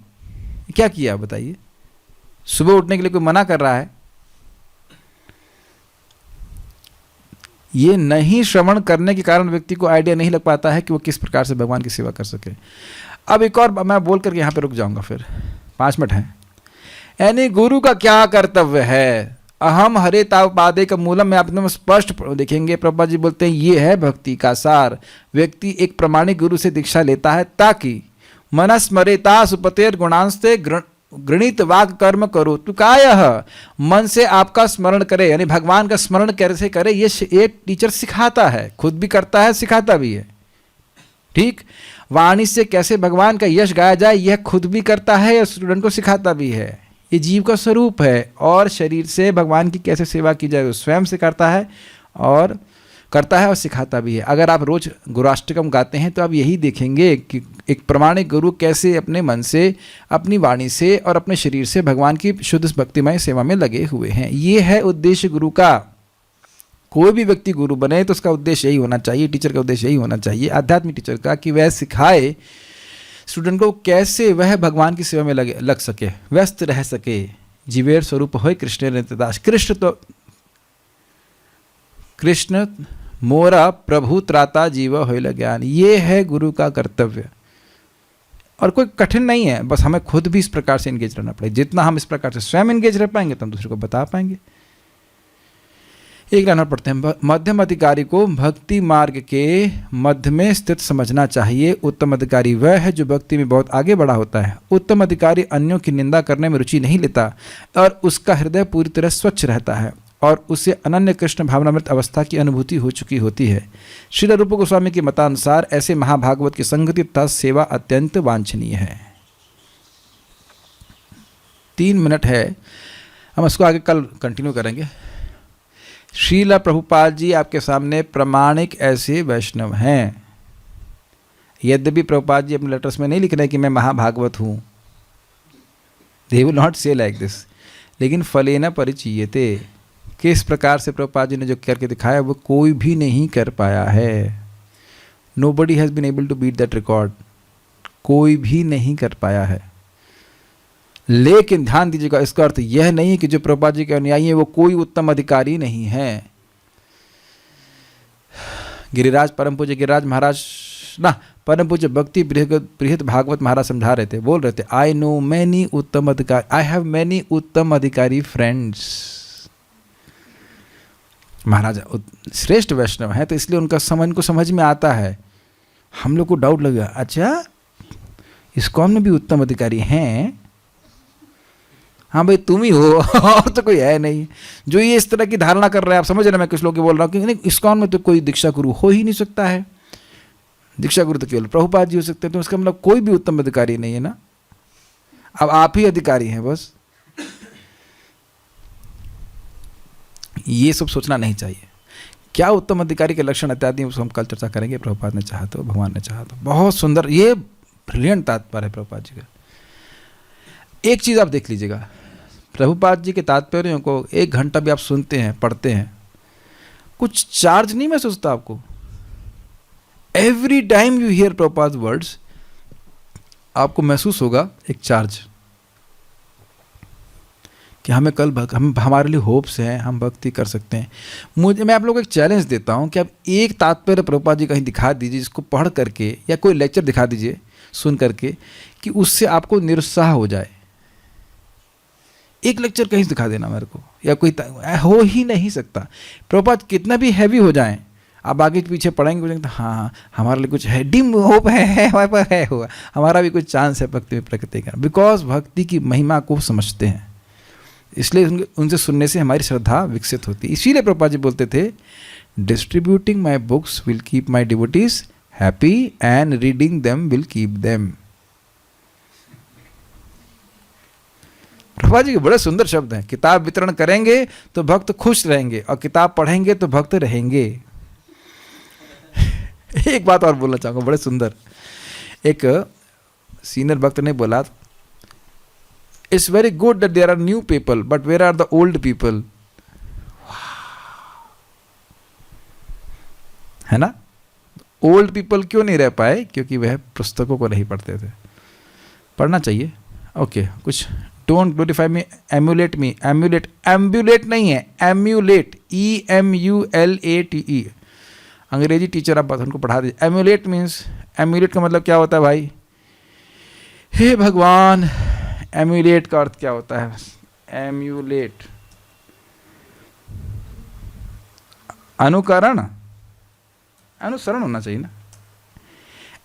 क्या किया बताइए? सुबह उठने के लिए कोई मना कर रहा है? ये नहीं श्रवण करने के कारण व्यक्ति को आइडिया नहीं लग पाता है कि वो किस प्रकार से भगवान की सेवा कर सके। अब एक और मैं बोल करके यहाँ पे रुक जाऊंगा, फिर 5 मिनट हैं। यानी गुरु का क्या कर्तव्य है? अहम हरे तावपादे का मूलम में आप एकदम स्पष्ट देखेंगे, प्रभुपाद जी बोलते हैं ये है भक्ति का सार। व्यक्ति एक प्रामाणिक गुरु से दीक्षा लेता है ताकि मनस्मरेता सुपतेर गुणांस्ते गृणित वाक कर्म करो तु कायः, मन से आपका स्मरण करे, यानी भगवान का स्मरण कैसे करे ये एक टीचर सिखाता है, खुद भी करता है, सिखाता भी है। ठीक, वाणी से कैसे भगवान का यश गाया जाए यह खुद भी करता है और स्टूडेंट को सिखाता भी है। ये जीव का स्वरूप है। और शरीर से भगवान की कैसे सेवा की जाए वो स्वयं से करता है और सिखाता भी है। अगर आप रोज गुरुअष्टकम गाते हैं तो आप यही देखेंगे कि एक प्रामाणिक गुरु कैसे अपने मन से, अपनी वाणी से और अपने शरीर से भगवान की शुद्ध भक्तिमय सेवा में लगे हुए हैं। ये है उद्देश्य गुरु का। कोई भी व्यक्ति गुरु बने तो उसका उद्देश्य यही होना चाहिए, टीचर का उद्देश्य यही होना चाहिए, आध्यात्मिक टीचर का, कि वह सिखाए स्टूडेंट को कैसे वह भगवान की सेवा में लग सके, व्यस्त रह सके। जीवेर स्वरूप होय कृष्ण नित्यदास। कृष्ण मोरा प्रभु त्राता जीव होय ज्ञान। ये है गुरु का कर्तव्य और कोई कठिन नहीं है, बस हमें खुद भी इस प्रकार से एंगेज रहना पड़ेगा। जितना हम इस प्रकार से स्वयं एंगेज रह पाएंगे तो हम दूसरे को बता पाएंगे। एक लाइन और पढ़ते हैं। मध्यम अधिकारी को भक्ति मार्ग के मध्य में स्थित समझना चाहिए। उत्तम अधिकारी वह है जो भक्ति में बहुत आगे बढ़ा होता है। उत्तम अधिकारी अन्यों की निंदा करने में रुचि नहीं लेता और उसका हृदय पूरी तरह स्वच्छ रहता है और उसे अनन्य कृष्ण भावनामृत अवस्था की अनुभूति हो चुकी होती है। श्रील रूप गोस्वामी के मतानुसार ऐसे महाभागवत की संगति तथा सेवा अत्यंत वांछनीय है। 3 मिनट है, हम इसको आगे कल कंटिन्यू करेंगे। श्रील प्रभुपाद जी आपके सामने प्रामाणिक ऐसे वैष्णव हैं। यद्यपि प्रभुपाद जी अपने लेटर्स में नहीं लिख रहे कि मैं महाभागवत हूँ, दे विल नॉट से लाइक दिस, लेकिन फलेन परिचीयते, किस प्रकार से प्रभुपाद जी ने जो करके दिखाया वो कोई भी नहीं कर पाया है। Nobody has been able to beat that record, कोई भी नहीं कर पाया है। लेकिन ध्यान दीजिएगा, इसका अर्थ यह नहीं है कि जो प्रभुपाद जी के अनुयायी हैं वो कोई उत्तम अधिकारी नहीं है। गिरिराज परम पूज्य गिरिराज महाराज ना, परम पूज्य भक्ति बृहत भागवत महाराज समझा रहे थे, बोल रहे थे, आई नो मैनी उत्तम अधिकारी, आई हैव मैनी उत्तम अधिकारी फ्रेंड्स। महाराज श्रेष्ठ वैष्णव हैं तो इसलिए उनका उनको समझ में आता है। हम लोग को डाउट लगा, अच्छा इस्कॉन में भी उत्तम अधिकारी हैं? हाँ भाई तुम ही हो और तो कोई है नहीं। जो ये इस तरह की धारणा कर रहे हैं, आप समझ रहे हैं मैं कुछ लोग बोल रहा हूँ कि नहीं इस्कॉन में तो कोई दीक्षा गुरु हो ही नहीं सकता है, दीक्षा गुरु तो केवल प्रभुपाद जी हो सकते हैं, तो इसका मतलब कोई भी उत्तम अधिकारी नहीं है ना। अब आप ही अधिकारी हैं बस। ये सब सोचना नहीं चाहिए। क्या उत्तम अधिकारी के लक्षण इत्यादि उसको हम कल चर्चा करेंगे, प्रभुपाद ने चाहा तो, भगवान ने चाहा तो। बहुत सुंदर, ये ब्रिलियंट तात्पर्य है प्रभुपाद जी का। एक चीज़ आप देख लीजिएगा, प्रभुपाद जी के तात्पर्यों को 1 घंटा भी आप सुनते हैं, पढ़ते हैं, कुछ चार्ज नहीं महसूस होता आपको। Every time you here Prabhupada words, आपको महसूस होगा एक चार्ज कि हमें कल हम हमारे लिए होप्स हैं, हम भक्ति कर सकते हैं। मैं आप लोगों को एक चैलेंज देता हूं कि आप एक तात्पर्य प्रभुपाद जी कहीं दिखा दीजिए, जिसको पढ़ करके, या कोई लेक्चर दिखा दीजिए सुन करके, कि उससे आपको निरुत्साह हो जाए। एक लेक्चर कहीं दिखा देना मेरे को, या कोई हो ही नहीं सकता। प्रभुपाद कितना भी हैवी हो जाएं, आप आगे पीछे पढ़ेंगे तो हाँ हमारे लिए कुछ है, डिम होप है हमारे पास है, हुआ हमारा भी कुछ चांस है भक्ति में प्रगति का। बिकॉज भक्ति की महिमा को समझते हैं, इसलिए उनसे सुनने से हमारी श्रद्धा विकसित होती है। इसीलिए प्रभुपाद जी बोलते थे, distributing my books will keep my devotees happy and reading them will keep them. Prabhupada ji के बड़े सुंदर शब्द हैं। किताब वितरण करेंगे तो भक्त खुश रहेंगे, और किताब पढ़ेंगे तो भक्त रहेंगे। एक बात और बोलना चाहूँगा, बड़े सुंदर, एक सीनियर भक्त ने बोला, it's very good that there are new people, but where are the old people. है ना? ओल्ड पीपल क्यों नहीं रह पाए? क्योंकि वह पुस्तकों को नहीं पढ़ते थे। पढ़ना चाहिए। ओके, कुछ डोंट ग्लोरीफाई मी, एम्यूलेट मी, एम्बुलेट नहीं है, एम्यूलेट, EMULATE। अंग्रेजी टीचर आप उनको पढ़ा दीजिए। एम्यूलेट मीन्स, एम्यूलेट का मतलब क्या होता है भाई? हे भगवान, एम्यूलेट का अर्थ क्या होता है? एम्यूलेट, अनुकरण, अनुसरण होना चाहिए ना।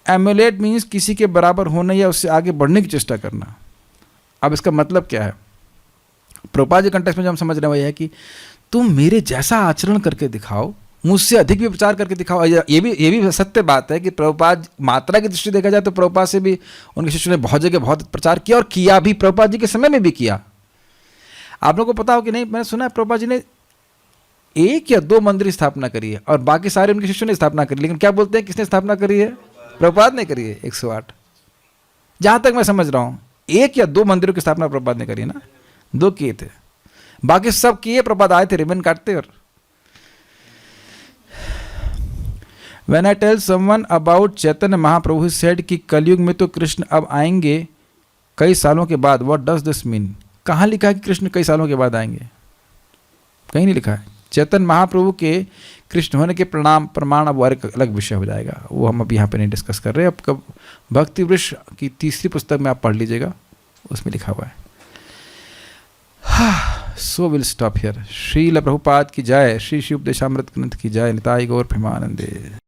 एम्यूलेट मीन्स किसी के बराबर होना या उससे आगे बढ़ने की चेष्टा करना। अब इसका मतलब क्या है? प्रभुपाद जी कंटेक्स्ट में जो हम समझ रहे हैं वह है कि तुम मेरे जैसा आचरण करके दिखाओ, मुझसे अधिक भी प्रचार करके दिखाओ। ये भी सत्य बात है कि प्रभुपाद, मात्रा की दृष्टि देखा जाए तो प्रभुपाद से भी उनके शिष्यों ने बहुत जगह बहुत प्रचार किया, और किया भी, प्रभुपाद जी के समय में भी किया। आप लोगों को पता हो कि नहीं, मैंने सुना है प्रभुपाद जी ने 1 या 2 मंदिर स्थापना करी है, और बाकी सारे उनके शिष्यों ने स्थापना करी। लेकिन क्या बोलते हैं, किसने स्थापना करी है? प्रभुपाद ने करी है। 108, जहां तक मैं समझ रहा हूं, 1 या 2 मंदिरों की स्थापना प्रभुपाद ने करी है ना, 2 किए थे, बाकी सब किए प्रभुपाद आए थे रिबन काटते। और When I tell someone about Chaitanya Mahaprabhu, he said कि कलयुग में तो कृष्ण अब आएंगे कई सालों के बाद। What does this mean? कहाँ लिखा है कि कृष्ण कई सालों के बाद आएंगे? कहीं नहीं लिखा है। चैतन्य महाप्रभु के कृष्ण होने के प्रमाण अब एक अलग विषय हो जाएगा, वो हम अभी यहाँ पे नहीं डिस्कस कर रहे। अब कब भक्ति वृक्ष की 3री पुस्तक में आप पढ़ लीजिएगा, उसमें लिखा हुआ है। So will stop here. Srila Prabhupada की जय, श्री शिव उपदेशामृत ग्रंथ की जय, निताई गौर प्रेमानंदे।